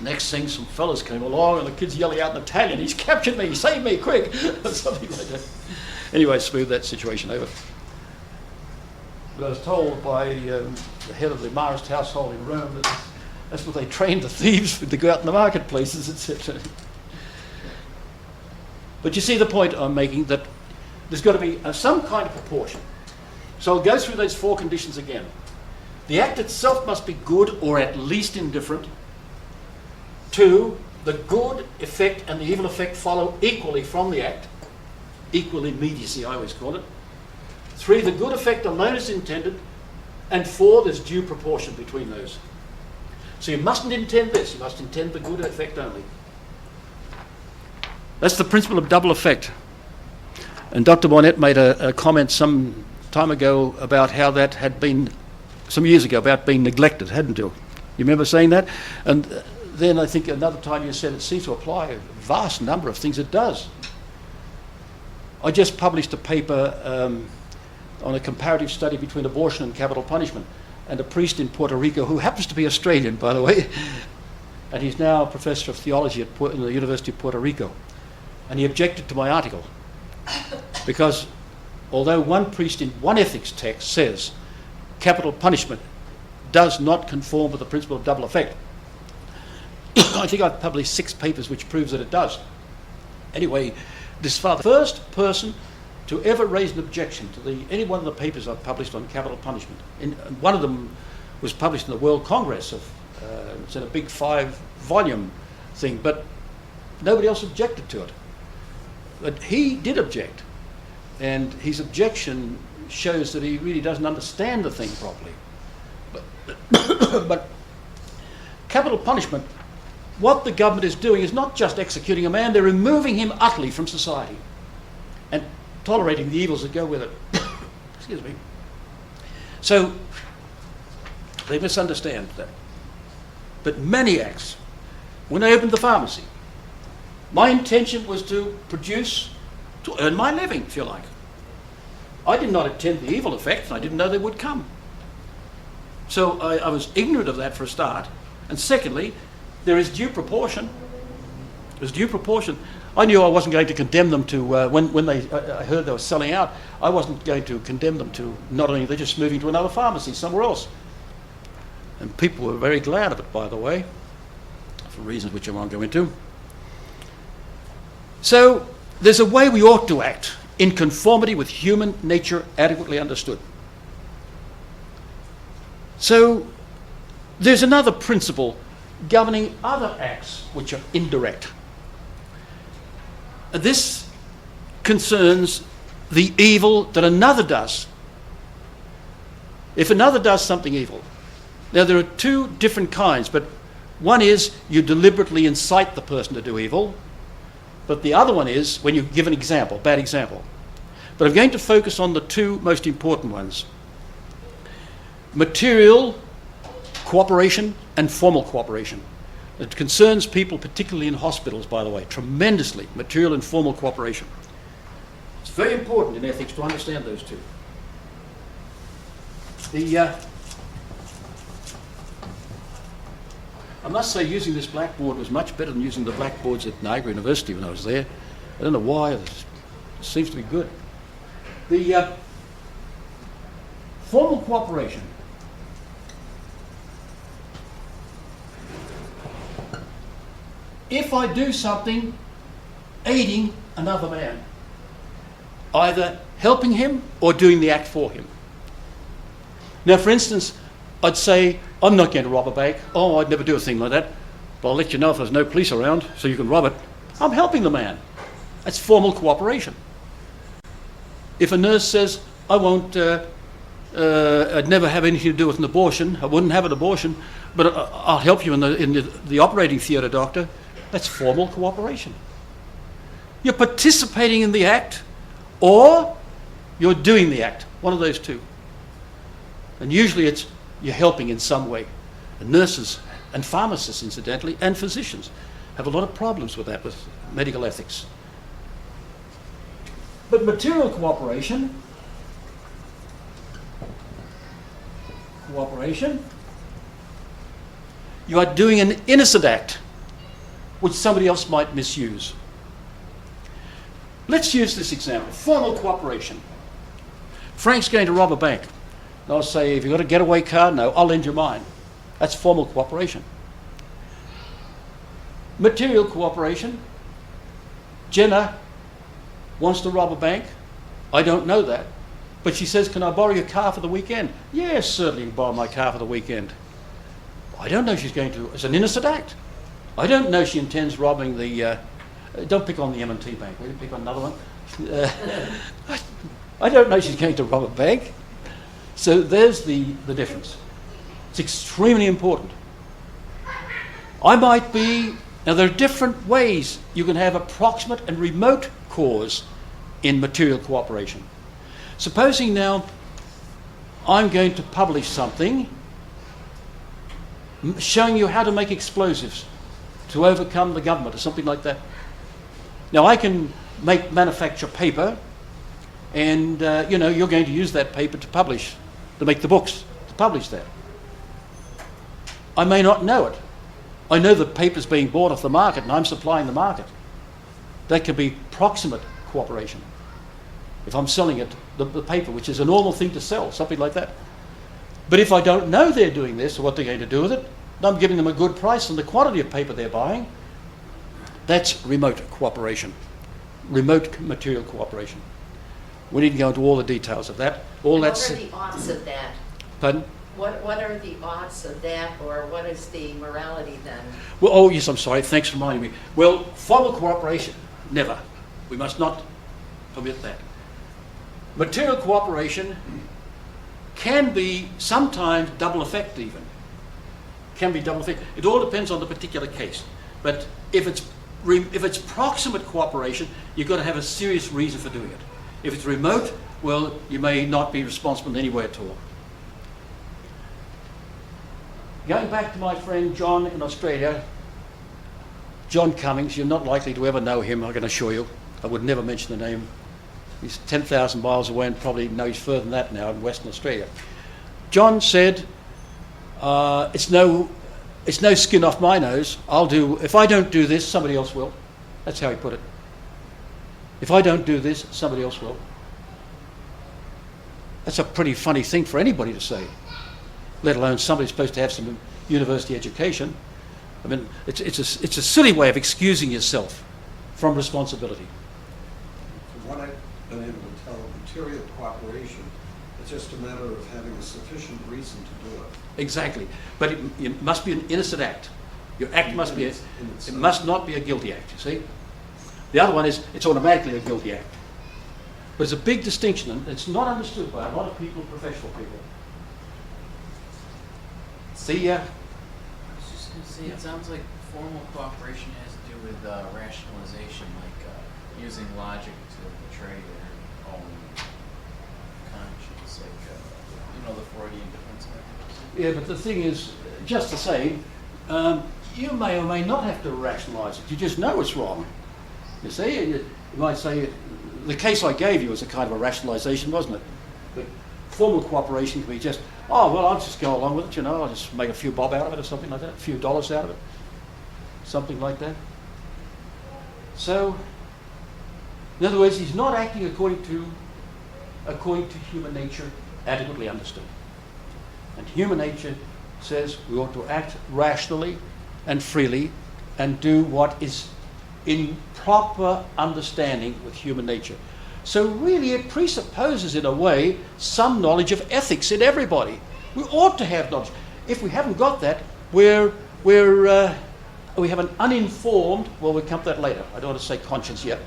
Next thing, some fellas came along and the kid's yelling out in Italian, "He's captured me, save me, quick!" Something like that. Anyway, smooth that situation over. But I was told by the head of the Marist household in Rome that that's what they trained the thieves to go out in the marketplaces, etc. But you see the point I'm making, that there's got to be some kind of proportion. So I'll go through those four conditions again. The act itself must be good or at least indifferent. 2, the good effect and the evil effect follow equally from the act. Equal immediacy, I always call it. 3, the good effect alone is intended. And 4, there's due proportion between those. So you mustn't intend this, you must intend the good effect only. That's the principle of double effect. And Dr. Bonnet made a comment some time ago about how that had been, some years ago, about being neglected, hadn't you? You remember saying that? And then I think another time you said it seems to apply a vast number of things. It does. I just published a paper on a comparative study between abortion and capital punishment, and a priest in Puerto Rico, who happens to be Australian, by the way, and he's now a professor of theology at the University of Puerto Rico, and he objected to my article because although one priest in one ethics text says capital punishment does not conform with the principle of double effect, I think I've published 6 papers which proves that it does. Anyway, this father, first person to ever raise an objection to any one of the papers I've published on capital punishment. And one of them was published in the World Congress it's in a big 5-volume thing, but nobody else objected to it. But he did object, and his objection shows that he really doesn't understand the thing properly. But capital punishment, what the government is doing is not just executing a man, they're removing him utterly from society and tolerating the evils that go with it. Excuse me. So they misunderstand that. But maniacs, when I opened the pharmacy, my intention was to earn my living, if you like. I did not intend the evil effects, and I didn't know they would come. So I was ignorant of that for a start. And secondly, there is due proportion. There's due proportion. I knew I wasn't going to condemn them to, when I heard they were selling out, I wasn't going to condemn them to not only they're just moving to another pharmacy somewhere else. And people were very glad of it, by the way, for reasons which I won't go into. So there's a way we ought to act in conformity with human nature adequately understood. So there's another principle governing other acts which are indirect. This concerns the evil that another does. If another does something evil, now there are 2 different kinds, but one is you deliberately incite the person to do evil, but the other one is when you give an example, bad example. But I'm going to focus on the 2 most important ones. Material cooperation and formal cooperation. It concerns people, particularly in hospitals, by the way, tremendously, material and formal cooperation. It's very important in ethics to understand those 2. I must say using this blackboard was much better than using the blackboards at Niagara University when I was there. I don't know why, it seems to be good. The formal cooperation. if I do something aiding another man, either helping him or doing the act for him. Now, for instance, I'd say, I'm not going to rob a bank. Oh, I'd never do a thing like that. But I'll let you know if there's no police around so you can rob it. I'm helping the man. That's formal cooperation. If a nurse says, I'd never have anything to do with an abortion, I wouldn't have an abortion, but I'll help you in the operating theatre, doctor, that's formal cooperation. You're participating in the act, or you're doing the act, one of those two. And usually it's you're helping in some way. And nurses and pharmacists, incidentally, and physicians have a lot of problems with that, with medical ethics. But material cooperation, you are doing an innocent act which somebody else might misuse. Let's use this example, formal cooperation. Frank's going to rob a bank. And I'll say, have you got a getaway car? No, I'll lend you mine. That's formal cooperation. Material cooperation. Jenna wants to rob a bank. I don't know that. But she says, can I borrow your car for the weekend? Yes, certainly you can borrow my car for the weekend. I don't know she's going to. It's an innocent act. I don't know she intends robbing the... don't pick on the M&T Bank. Will you pick on another one? I don't know she's going to rob a bank. So there's the difference. It's extremely important. I might be... Now, there are different ways you can have approximate and remote cause in material cooperation. Supposing now I'm going to publish something showing you how to make explosives to overcome the government or something like that. Now, I can manufacture paper, and you're going to use that paper to make the books, to publish that. I may not know it. I know the paper's being bought off the market and I'm supplying the market. That could be proximate cooperation. If I'm selling it, the paper, which is a normal thing to sell, something like that. But if I don't know they're doing this or what they're going to do with it, and I'm giving them a good price on the quantity of paper they're buying, that's remote cooperation, remote material cooperation. We need to go into all the details of that. What are the odds of that? Pardon? What are the odds of that, or what is the morality then? Well, oh yes, I'm sorry. Thanks for reminding me. Well, formal cooperation, never. We must not permit that. Material cooperation can be sometimes double effect even. Can be double effect. It all depends on the particular case. But if it's proximate cooperation, you've got to have a serious reason for doing it. If it's remote, well, you may not be responsible in any way at all. Going back to my friend John in Australia, John Cummings, you're not likely to ever know him, I can assure you. I would never mention the name. He's 10,000 miles away and probably knows further than that now in Western Australia. John said, it's no skin off my nose. If I don't do this, somebody else will. That's how he put it. If I don't do this, somebody else will. That's a pretty funny thing for anybody to say, let alone somebody supposed to have some university education. I mean, it's a silly way of excusing yourself from responsibility. From what I've been able to tell, material cooperation, it's just a matter of having a sufficient reason to do it. Exactly, but it must be an innocent act. Your act must be, it must not be a guilty act, you see. The other one is, it's automatically a guilty act. But it's a big distinction, and it's not understood by a lot of people, professional people. See, I was just going to say, it sounds like formal cooperation has to do with rationalization, like using logic to portray their own conscience, like, the Freudian defense mechanism. Yeah, but the thing is, just the same, you may or may not have to rationalise it. You just know it's wrong. You see, and you might say, the case I gave you was a kind of a rationalisation, wasn't it? But formal cooperation can be just, oh, well, I'll just go along with it, I'll just make a few bob out of it or something like that, a few dollars out of it, something like that. So, in other words, he's not acting according to human nature adequately understood. And human nature says we ought to act rationally and freely and do what is in proper understanding with human nature. So really it presupposes, in a way, some knowledge of ethics in everybody. We ought to have knowledge. If we haven't got that, we have an uninformed, well, we'll come to that later. I don't want to say conscience yet.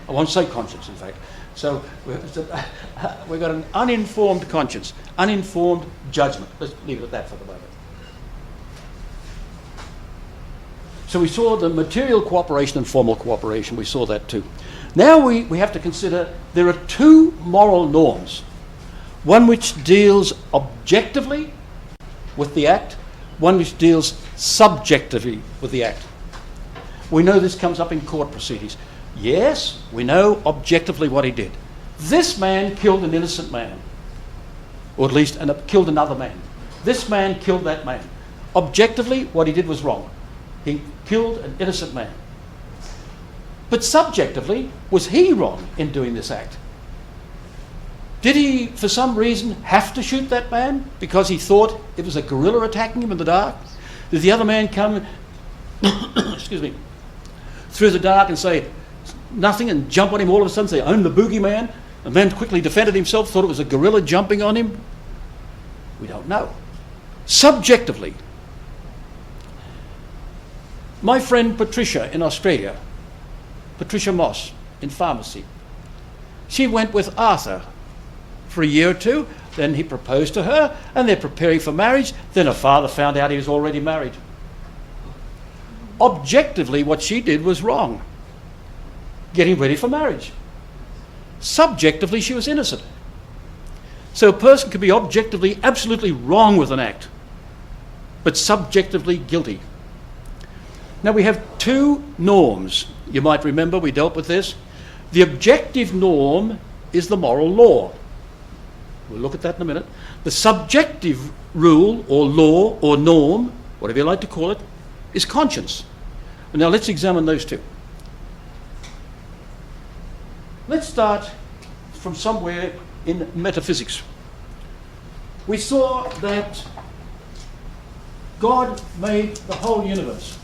I won't say conscience, in fact. So we've got an uninformed conscience, uninformed judgment. Let's leave it at that for the moment. So we saw the material cooperation and formal cooperation. We saw that too. Now we have to consider there are two moral norms. One which deals objectively with the act, one which deals subjectively with the act. We know this comes up in court proceedings. Yes, we know objectively what he did. This man killed an innocent man, or at least killed another man. This man killed that man. Objectively, what he did was wrong. He killed an innocent man. But subjectively, was he wrong in doing this act? Did he, for some reason, have to shoot that man because he thought it was a guerrilla attacking him in the dark? Did the other man come, excuse me, through the dark and say nothing and jump on him all of a sudden, say, I'm the boogeyman? The man quickly defended himself, thought it was a guerrilla jumping on him? We don't know. Subjectively, my friend Patricia in Australia, Patricia Moss in pharmacy, she went with Arthur for a year or two, then he proposed to her, and they're preparing for marriage. Then her father found out he was already married. Objectively, what she did was wrong, getting ready for marriage. Subjectively, she was innocent. So a person can be objectively absolutely wrong with an act, but subjectively guilty. Now we have two norms. You might remember we dealt with this. The objective norm is the moral law. We'll look at that in a minute. The subjective rule or law or norm, whatever you like to call it, is conscience. And now let's examine those two. Let's start from somewhere in metaphysics. We saw that God made the whole universe.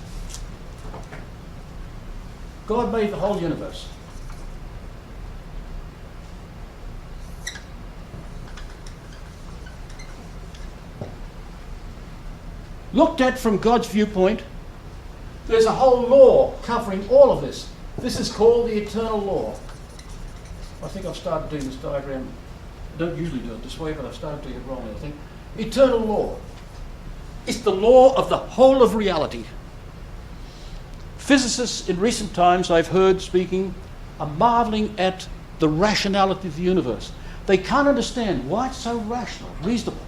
God made the whole universe. Looked at from God's viewpoint, there's a whole law covering all of this. This is called the eternal law. I think I've started doing this diagram. I don't usually do it this way, but I've started doing it wrong, I think. Eternal law. It's the law of the whole of reality. Physicists in recent times I've heard speaking are marveling at the rationality of the universe. They can't understand why it's so rational, reasonable.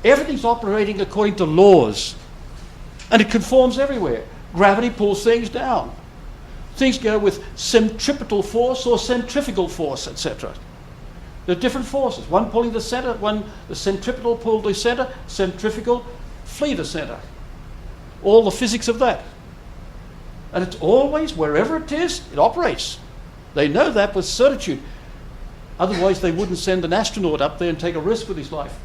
Everything's operating according to laws, and it conforms everywhere. Gravity pulls things down. Things go with centripetal force or centrifugal force, etc. There are different forces. One pulling the center, one the centripetal pull the center, centrifugal flee the center. All the physics of that. And it's always, wherever it is, it operates. They know that with certitude. Otherwise they wouldn't send an astronaut up there and take a risk with his life.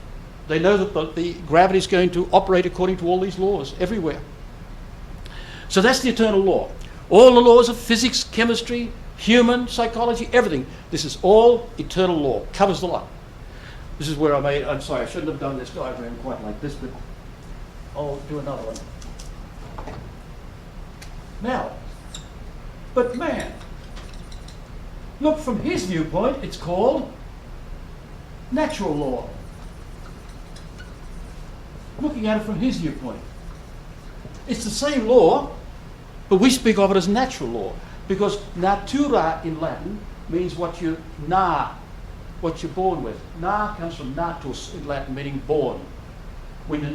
They know that the gravity is going to operate according to all these laws everywhere. So that's the eternal law. All the laws of physics, chemistry, human, psychology, everything. This is all eternal law. Covers the lot. This is where I'm sorry, I shouldn't have done this diagram quite like this, but I'll do another one. Now, but man, look from his viewpoint, it's called natural law. Looking at it from his viewpoint. It's the same law, but we speak of it as natural law, because natura in Latin means what you're born with. Na comes from natus in Latin, meaning born. When you're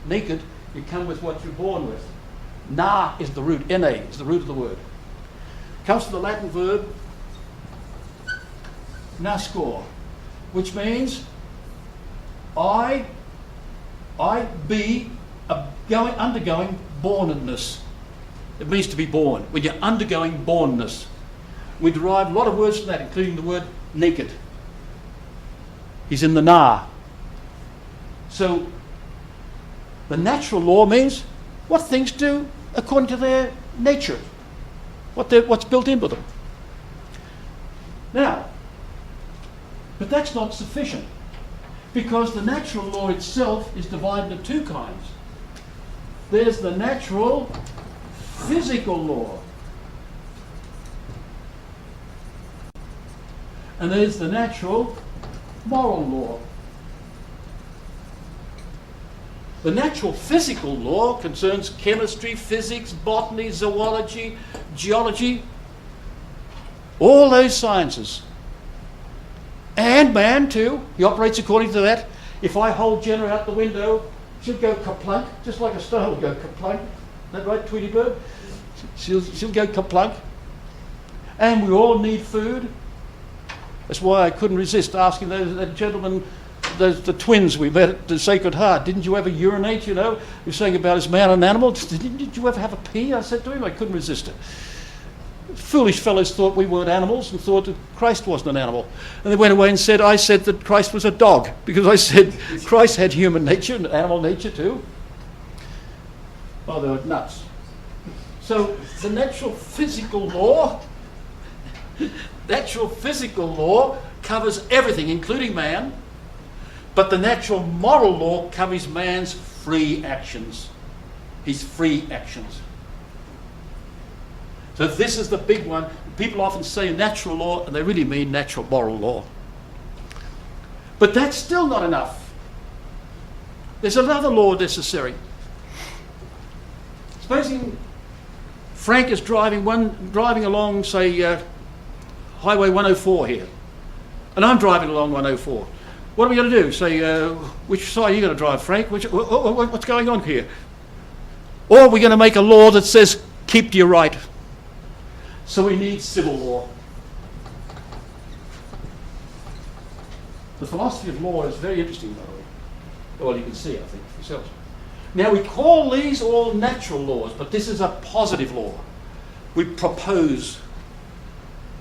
naked, you come with what you're born with. Na is the root, na is the root of the word. Comes from the Latin verb nascor, which means I be undergoing bornness. It means to be born. When you're undergoing bornness. We derive a lot of words from that, including the word naked. He's in the na. So the natural law means what things do according to their nature, what's built in with them. Now, but that's not sufficient, because the natural law itself is divided into two kinds. There's the natural physical law, and there's the natural moral law. The natural physical law concerns chemistry, physics, botany, zoology, geology, all those sciences. And man too, he operates according to that. If I hold Jenna out the window, she'll go kaplunk, just like a stone will go kaplunk. Is that right, Tweety Bird? She'll go kaplunk. And we all need food. That's why I couldn't resist asking that gentleman, the twins we met at the Sacred Heart, didn't you ever urinate, you know? He was saying about his man and animal. Did you ever have a pee? I said to him, I couldn't resist it. Foolish fellows thought we weren't animals and thought that Christ wasn't an animal. And they went away and said, I said that Christ was a dog, because I said Christ had human nature and animal nature too. Oh, they were nuts. So the natural physical law covers everything, including man, but the natural moral law covers man's free actions, his free actions. So this is the big one. People often say natural law, and they really mean natural moral law. But that's still not enough. There's another law necessary. Supposing Frank is driving along, say, Highway 104 here, and I'm driving along 104. What are we going to do? Say, which side are you going to drive, Frank? What's going on here? Or are we going to make a law that says, keep to your right? So we need civil law. The philosophy of law is very interesting, by the way. Well, you can see, I think, for yourselves. Now, we call these all natural laws, but this is a positive law. We propose.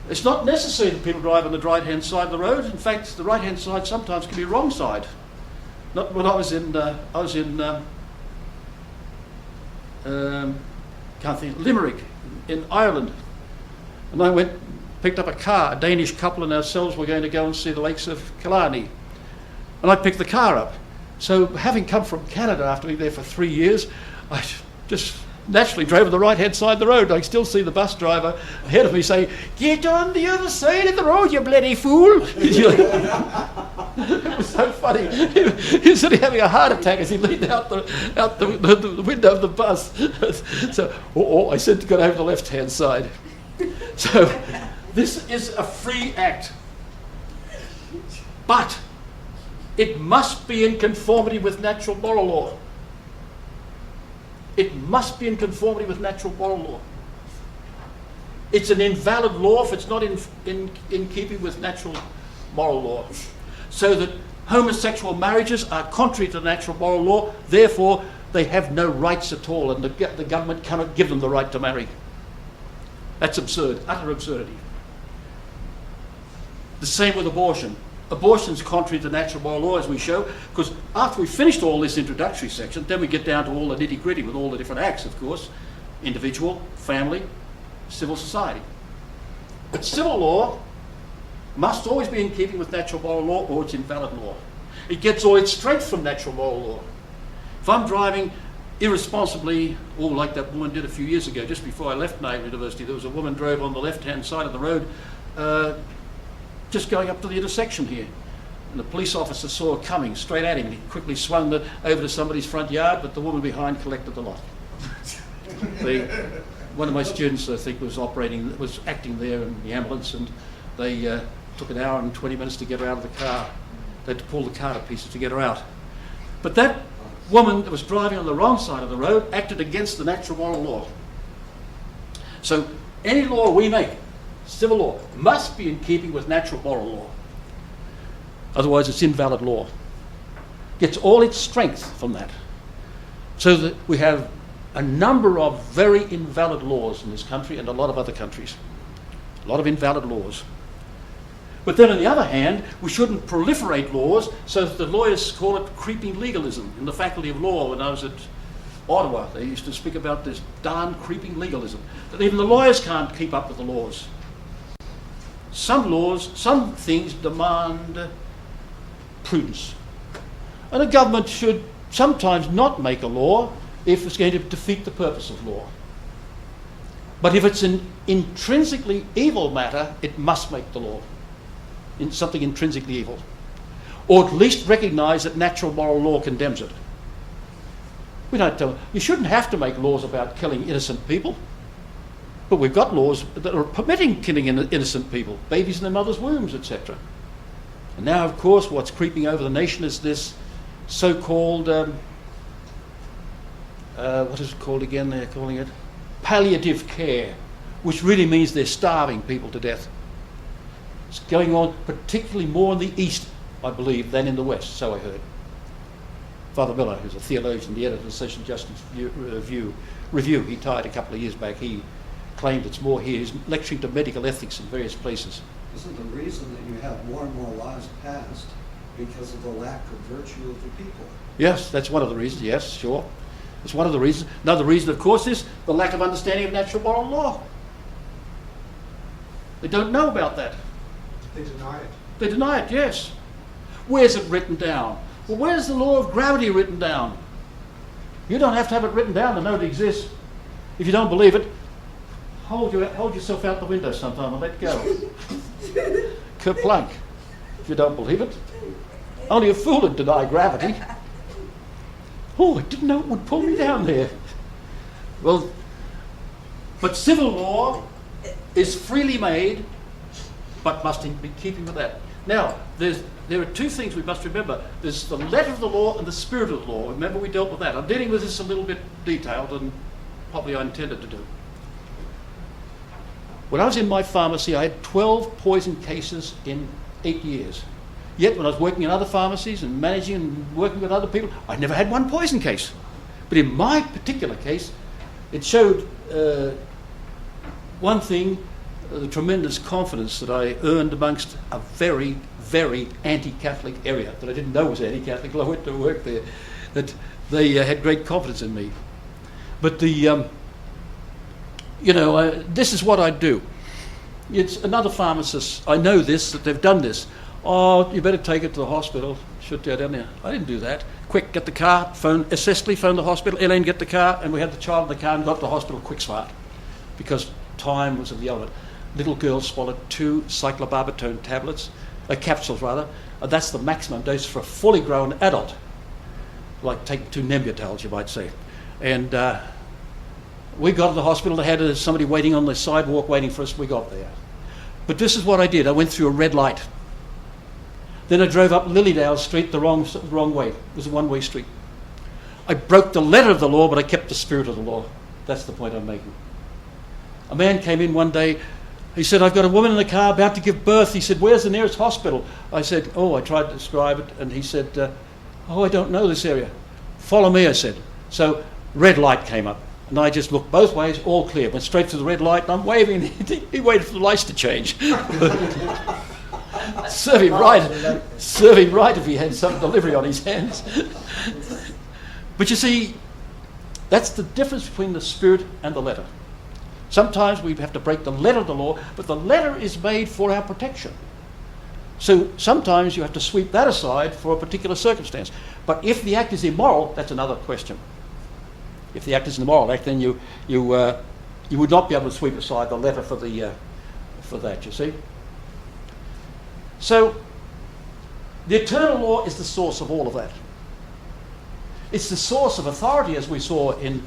It's not necessary that people drive on the right-hand side of the road. In fact, the right-hand side sometimes can be wrong side. Not when I was in Limerick, in Ireland. And I picked up a car. A Danish couple and ourselves were going to go and see the lakes of Killarney. And I picked the car up. So having come from Canada after being there for 3 years, I just naturally drove on the right-hand side of the road. I still see the bus driver ahead of me saying, "Get on the other side of the road, you bloody fool." It was so funny. He was sort of having a heart attack as he leaned out the window of the bus. So I said to go over the left-hand side. So this is a free act. But it must be in conformity with natural moral law. It must be in conformity with natural moral law. It's an invalid law if it's not in keeping with natural moral law. So that homosexual marriages are contrary to natural moral law, therefore they have no rights at all, and the government cannot give them the right to marry. That's absurd, utter absurdity. The same with abortion. Abortion is contrary to natural moral law, as we show, because after we finished all this introductory section, then we get down to all the nitty-gritty with all the different acts, of course, individual, family, civil society. But civil law must always be in keeping with natural moral law, or it's invalid law. It gets all its strength from natural moral law. If I'm driving irresponsibly, or like that woman did a few years ago, just before I left Naval University, there was a woman drove on the left-hand side of the road, just going up to the intersection here. And the police officer saw her coming straight at him. He quickly swung over to somebody's front yard, but the woman behind collected the lot. One of my students, I think, was acting there in the ambulance, and they took an hour and 20 minutes to get her out of the car. They had to pull the car to pieces to get her out. But that woman that was driving on the wrong side of the road acted against the natural moral law. So any law we make, civil law, must be in keeping with natural moral law. Otherwise it's invalid law. Gets all its strength from that. So that we have a number of very invalid laws in this country and a lot of other countries. A lot of invalid laws. But then on the other hand, we shouldn't proliferate laws, so that the lawyers call it creeping legalism in the Faculty of Law when I was at Ottawa, they used to speak about this darn creeping legalism, that even the lawyers can't keep up with the laws. Some laws, some things demand prudence. And a government should sometimes not make a law if it's going to defeat the purpose of law. But if it's an intrinsically evil matter, it must make the law. In something intrinsically evil. Or at least recognise that natural moral law condemns it. We don't tell, you shouldn't have to make laws about killing innocent people. But we've got laws that are permitting killing innocent people, babies in their mother's wombs, etc. And now, of course, what's creeping over the nation is this so-called, what is it called again? They're calling it palliative care, which really means they're starving people to death. It's going on particularly more in the East, I believe, than in the West, so I heard. Father Miller, who's a theologian, the editor of the Social Justice Review, he died a couple of years back. He claimed it's more here. He's lecturing to medical ethics in various places. Isn't the reason that you have more and more laws passed because of the lack of virtue of the people? Yes, that's one of the reasons, yes, sure. It's one of the reasons. Another reason, of course, is the lack of understanding of natural moral law. They don't know about that. They deny it. They deny it, yes. Where's it written down? Well, where's the law of gravity written down? You don't have to have it written down to know it exists. If you don't believe it, hold yourself out the window sometime and let go. Kerplunk, if you don't believe it. Only a fool would deny gravity. Oh, I didn't know it would pull me down there. Well, but civil law is freely made, but must be keeping with that. Now, there are two things we must remember. There's the letter of the law and the spirit of the law. Remember, we dealt with that. I'm dealing with this a little bit detailed than probably I intended to do. When I was in my pharmacy, I had 12 poison cases in 8 years. Yet when I was working in other pharmacies and managing and working with other people, I never had one poison case. But in my particular case, it showed one thing, the tremendous confidence that I earned amongst a very, very anti-Catholic area that I didn't know was anti-Catholic until I went to work there, that they had great confidence in me. But this is what I do. It's another pharmacist, I know this, that they've done this. Oh, you better take it to the hospital. Should go down there. I didn't do that. Quick, get the car, phone the hospital, Elaine, get the car, and we had the child in the car and got to the hospital quick smart. Because time was of the element. Little girl swallowed 2 cyclobarbital tablets, capsules rather, and that's the maximum dose for a fully grown adult. Like taking 2 Nembutals, you might say. And we got to the hospital, they had somebody waiting on the sidewalk waiting for us, we got there. But this is what I did, I went through a red light. Then I drove up Lilydale Street the wrong way. It was a one-way street. I broke the letter of the law, but I kept the spirit of the law. That's the point I'm making. A man came in one day. He said, I've got a woman in the car about to give birth. He said, where's the nearest hospital? I said, I tried to describe it. And he said, I don't know this area. Follow me, I said. So red light came up. And I just looked both ways, all clear. Went straight to the red light, and I'm waving. He waited for the lights to change. Serve him right if he had some delivery on his hands. But you see, that's the difference between the spirit and the letter. Sometimes we have to break the letter of the law, but the letter is made for our protection. So sometimes you have to sweep that aside for a particular circumstance. But if the act is immoral, that's another question. If the act is an immoral act, then you would not be able to sweep aside the letter for that, you see. So, the eternal law is the source of all of that. It's the source of authority, as we saw in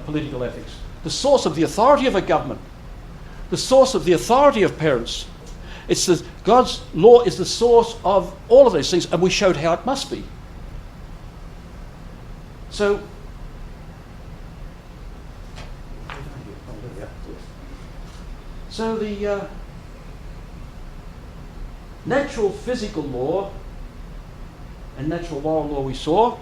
political ethics. The source of the authority of a government. The source of the authority of parents. God's law is the source of all of those things, and we showed how it must be. So, the natural physical law and natural moral law we saw,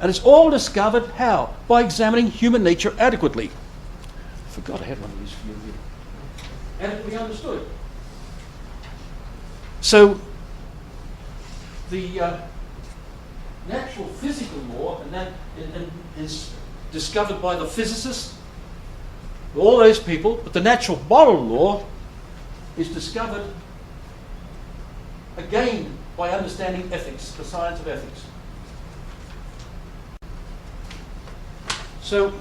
and it's all discovered how? By examining human nature adequately. I forgot I had one of these for you here. Adequately understood. So the natural physical law, and is discovered by the physicists, all those people, but the natural moral law is discovered again by understanding ethics, the science of ethics. So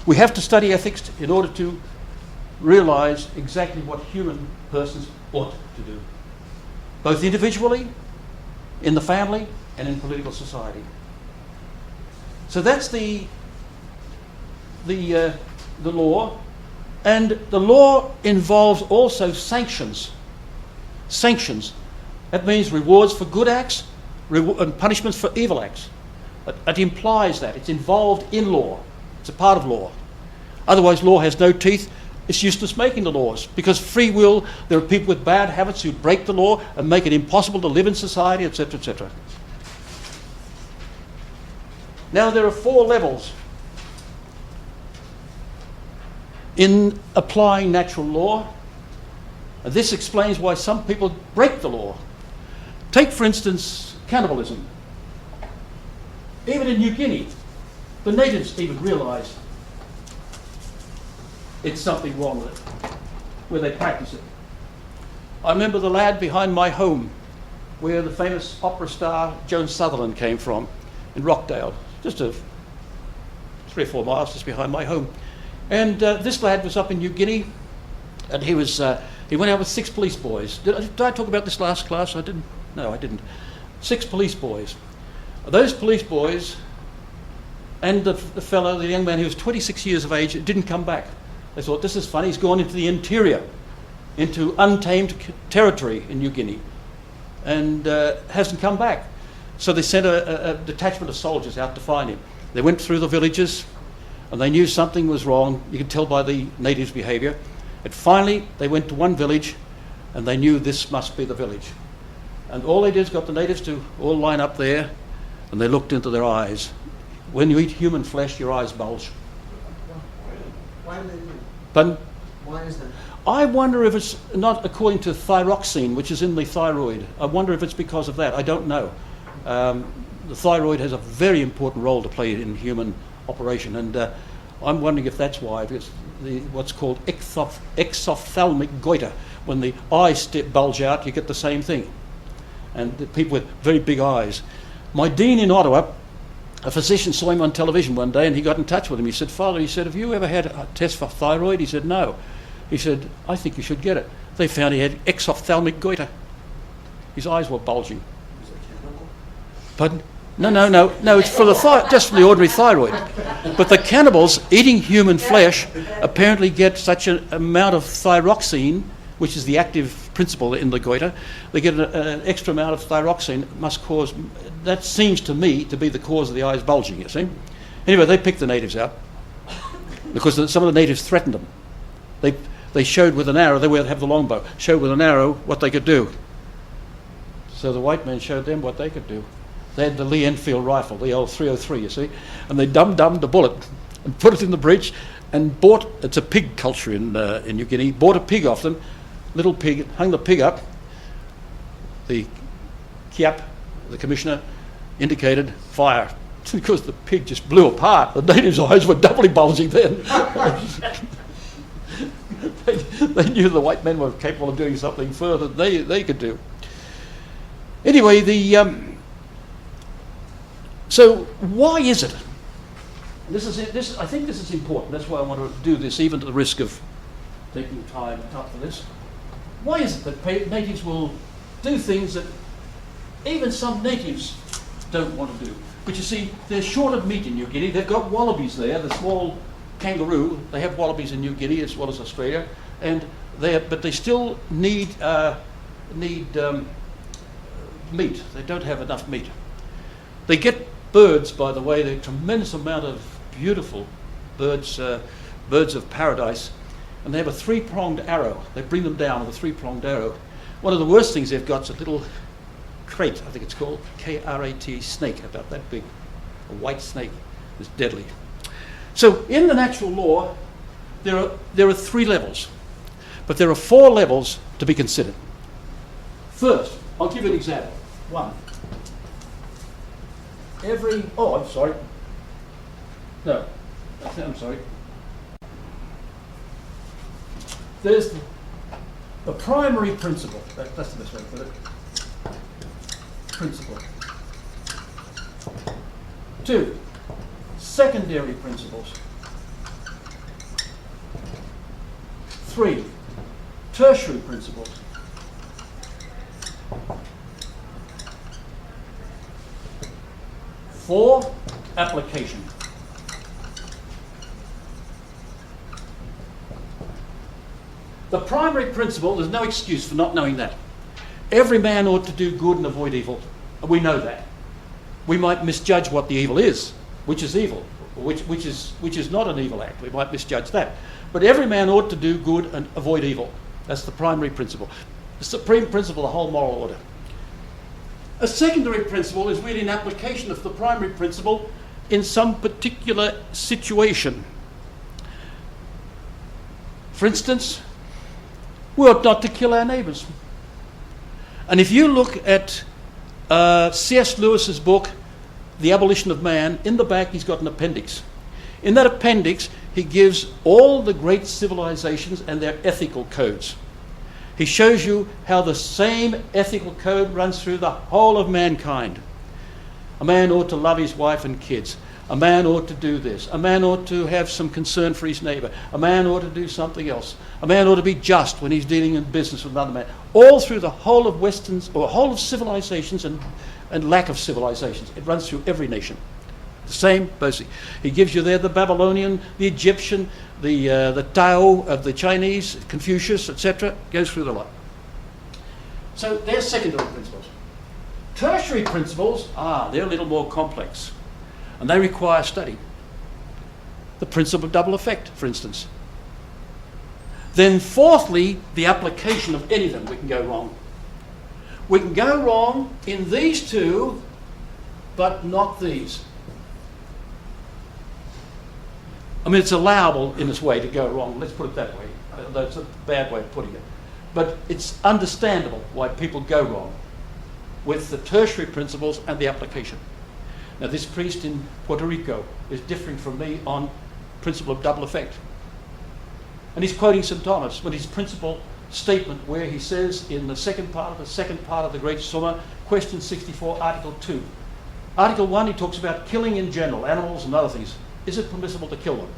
we have to study ethics in order to realize exactly what human persons ought to do, both individually, in the family, and in political society. So that's the law, and the law involves also sanctions. Sanctions. That means rewards for good acts and punishments for evil acts. It implies that. It's involved in law. It's a part of law. Otherwise, law has no teeth. It's useless making the laws, because free will, there are people with bad habits who break the law and make it impossible to live in society, etc., etc. Now, there are 4 levels in applying natural law. And this explains why some people break the law. Take, for instance, cannibalism. Even in New Guinea, the natives even realize it's something wrong with it, where they practice it. I remember the lad behind my home, where the famous opera star Joan Sutherland came from, in Rockdale, just 3 or 4 miles just behind my home. And this lad was up in New Guinea, and he went out with 6 police boys. Did I talk about this last class? I didn't. No, I didn't. 6 police boys. Those police boys and the young man who was 26 years of age, didn't come back. They thought, this is funny, he's gone into the interior, into untamed territory in New Guinea, and hasn't come back. So they sent a detachment of soldiers out to find him. They went through the villages, and they knew something was wrong. You could tell by the natives' behaviour. And finally, they went to one village, and they knew this must be the village. And all they did is got the natives to all line up there, and they looked into their eyes. When you eat human flesh, your eyes bulge. Why do they do it? Pardon? Why is that? I wonder if it's not according to thyroxine, which is in the thyroid. I wonder if it's because of that. I don't know. The thyroid has a very important role to play in human operation, and I'm wondering if that's why. Because what's called exophthalmic goiter, when the eyes bulge out, you get the same thing. And the people with very big eyes. My dean in Ottawa, a physician, saw him on television one day, and he got in touch with him. He said, Father, he said, have you ever had a test for thyroid? He said, no. He said, I think you should get it. They found he had exophthalmic goiter. His eyes were bulging. Is it chemical? Pardon? No, it's for just for the ordinary thyroid. But the cannibals eating human flesh apparently get such an amount of thyroxine, which is the active principle in the goiter. They get an extra amount of thyroxine. That seems to me to be the cause of the eyes bulging, you see. Anyway, they picked the natives out because some of the natives threatened them. They showed with an arrow, they would have the longbow, showed with an arrow what they could do. So the white men showed them what they could do. They had the Lee Enfield rifle, the old 303, you see, and they dumbed the bullet and put it in the breech and it's a pig culture in New Guinea, bought a pig off them, little pig, hung the pig up, the Kiap, the commissioner, indicated fire. Because the pig just blew apart, the natives' eyes were doubly bulging then. They knew the white men were capable of doing something further than they could do. Anyway, so why is it? I think this is important. That's why I want to do this, even at the risk of taking time out for this. Why is it that natives will do things that even some natives don't want to do? But you see, they're short of meat in New Guinea. They've got wallabies there, the small kangaroo. They have wallabies in New Guinea as well as Australia, but they still need meat. They don't have enough meat. They get birds, by the way, a tremendous amount of beautiful birds, birds of paradise, and they have a 3-pronged arrow. They bring them down with a 3-pronged arrow. One of the worst things they've got is a little crate, I think it's called, K-R-A-T, snake, about that big. A white snake is deadly. So in the natural law, there are 3 levels, but there are 4 levels to be considered. First, I'll give you an example. 1. Oh, I'm sorry. No, I'm sorry. There's the primary principle. That's the best way to put it. Principle. 2, secondary principles. 3, tertiary principles. 4, application. The primary principle, there's no excuse for not knowing that. Every man ought to do good and avoid evil. We know that. We might misjudge what the evil is, which is evil, which is not an evil act. We might misjudge that. But every man ought to do good and avoid evil. That's the primary principle. The supreme principle of the whole moral order. A secondary principle is really an application of the primary principle in some particular situation. For instance, we ought not to kill our neighbours. And if you look at C.S. Lewis's book, The Abolition of Man, in the back he's got an appendix. In that appendix, he gives all the great civilizations and their ethical codes. He shows you how the same ethical code runs through the whole of mankind. A man ought to love his wife and kids. A man ought to do this. A man ought to have some concern for his neighbour. A man ought to do something else. A man ought to be just when he's dealing in business with another man. All through the whole of Westerns, or whole of civilizations and lack of civilizations. It runs through every nation. The same, basically. He gives you there the Babylonian, the Egyptian, the Tao of the Chinese, Confucius, etc. Goes through the lot. So they're secondary principles. Tertiary principles, they're a little more complex. And they require study. The principle of double effect, for instance. Then fourthly, the application of any of them. We can go wrong. We can go wrong in these two, but not these. I mean, it's allowable in its way to go wrong. Let's put it that way. That's a bad way of putting it. But it's understandable why people go wrong with the tertiary principles and the application. Now, this priest in Puerto Rico is differing from me on principle of double effect. And he's quoting St. Thomas with his principal statement where he says in the second part of the Great Summa, question 64, Article 2. Article 1, he talks about killing in general, animals and other things. Is it permissible to kill them?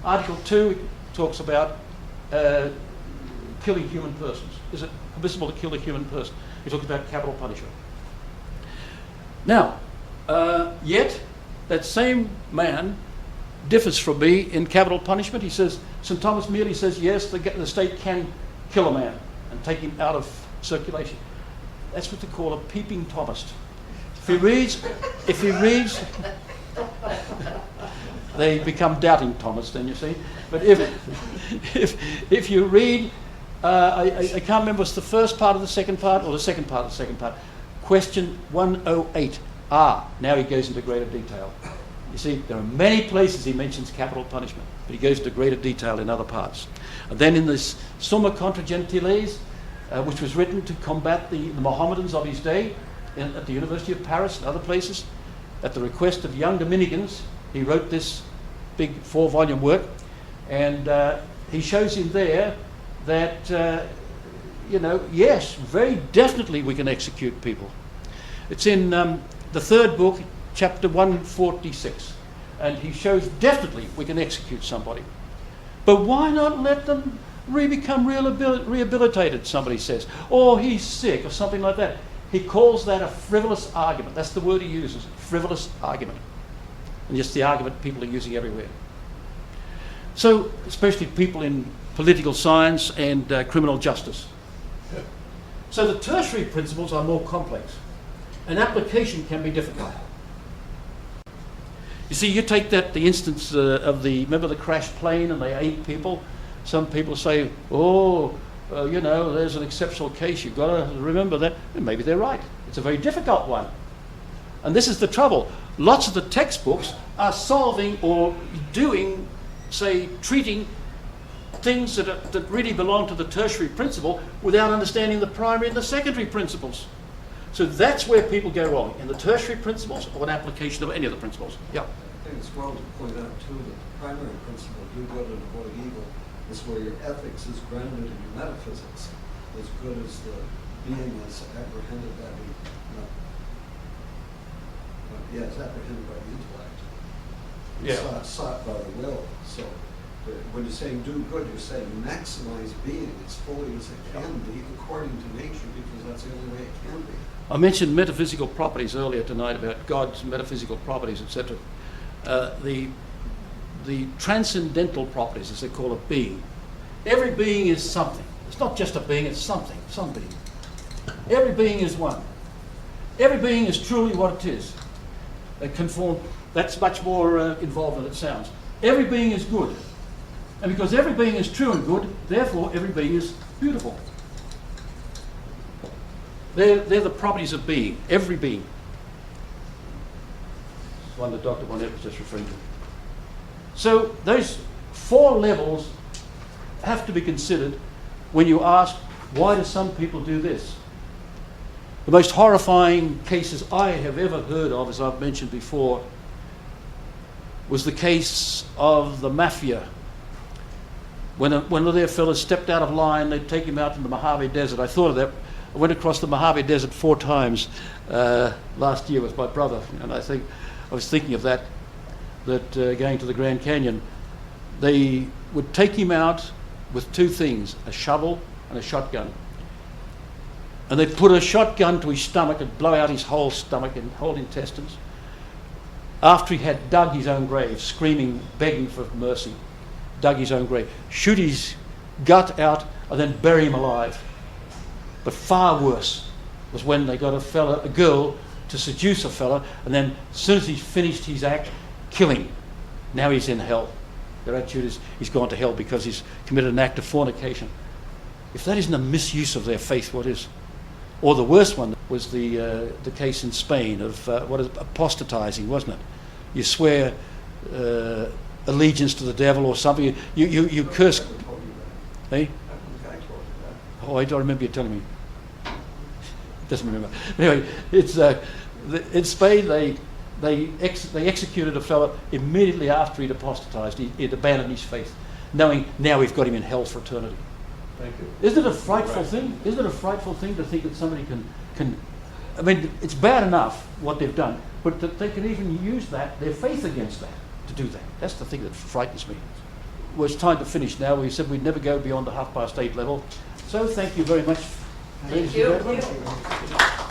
Article 2, he talks about killing human persons. Is it permissible to kill a human person? He talks about capital punishment. Now, yet, that same man differs from me in capital punishment. He says, St. Thomas merely says, yes, the state can kill a man and take him out of circulation. That's what they call a peeping Thomist. If he reads, they become doubting Thomas then, you see. But if you read, I can't remember, it's the first part of the second part or the second part of the second part. Question 108. Now he goes into greater detail. You see, there are many places he mentions capital punishment, but he goes into greater detail in other parts. And then in this Summa contra Gentiles, which was written to combat the Mohammedans of his day at the University of Paris and other places, at the request of young Dominicans, he wrote this big 4-volume work. And he shows in there that, yes, very definitely we can execute people. It's in the third book, chapter 146. And he shows definitely we can execute somebody. But why not let them become rehabilitated, somebody says. Or he's sick, or something like that. He calls that a frivolous argument. That's the word he uses, frivolous argument. And just the argument people are using everywhere. So, especially people in political science and criminal justice. So the tertiary principles are more complex. And application can be difficult. You see, you take the instance remember the crashed plane and they 8 people? Some people say, there's an exceptional case, you've got to remember that. And maybe they're right. It's a very difficult one. And this is the trouble. Lots of the textbooks are solving or doing, treating things that really belong to the tertiary principle without understanding the primary and the secondary principles. So that's where people go wrong, in the tertiary principles or an application of any of the principles. Yeah. I think it's well to point out, too, that the primary principle, do good and avoid evil, is where your ethics is grounded in your metaphysics, as good as the being is apprehended by the, it's apprehended by the intellect. Yeah. Sought by the will. So when you're saying do good, you're saying maximize being as fully as it can be according to nature, because that's the only way it can be. I mentioned metaphysical properties earlier tonight about God's metaphysical properties, etc. The transcendental properties, as they call it, being. Every being is something. It's not just a being, it's something, some being. Every being is one. Every being is truly what it is. That's much more involved than it sounds. Every being is good. And because every being is true and good, therefore every being is beautiful. They're the properties of being, every being. It's one that Dr. Bonnet was just referring to. So those 4 levels have to be considered when you ask, why do some people do this? The most horrifying cases I have ever heard of, as I've mentioned before, was the case of the mafia. When one of their fellows stepped out of line, they'd take him out in the Mojave Desert. I thought of that. I went across the Mojave Desert 4 times last year with my brother, and I was thinking of that going to the Grand Canyon. They would take him out with 2 things, a shovel and a shotgun. And they'd put a shotgun to his stomach and blow out his whole stomach and whole intestines. After he had dug his own grave, screaming, begging for mercy, dug his own grave, shoot his gut out and then bury him alive. But far worse was when they got a girl to seduce a fella, and then as soon as he's finished his act, kill him. Now he's in hell. Their attitude is he's gone to hell because he's committed an act of fornication. If that isn't a misuse of their faith, what is? Or the worst one was the case in Spain of apostatizing, wasn't it? You swear allegiance to the devil or something. You curse. Eh? Oh, I don't remember you telling me. Doesn't remember. Anyway, it's in Spain they executed a fellow immediately after he'd apostatized. He'd abandoned his faith, knowing now we've got him in hell for eternity. Thank you. Isn't it a frightful thing? Isn't it a frightful thing to think that somebody can? I mean, it's bad enough what they've done, but that they can even use their faith against that to do that. That's the thing that frightens me. Well, it's time to finish now. We said we'd never go beyond the 8:30 level. So thank you very much, ladies and gentlemen.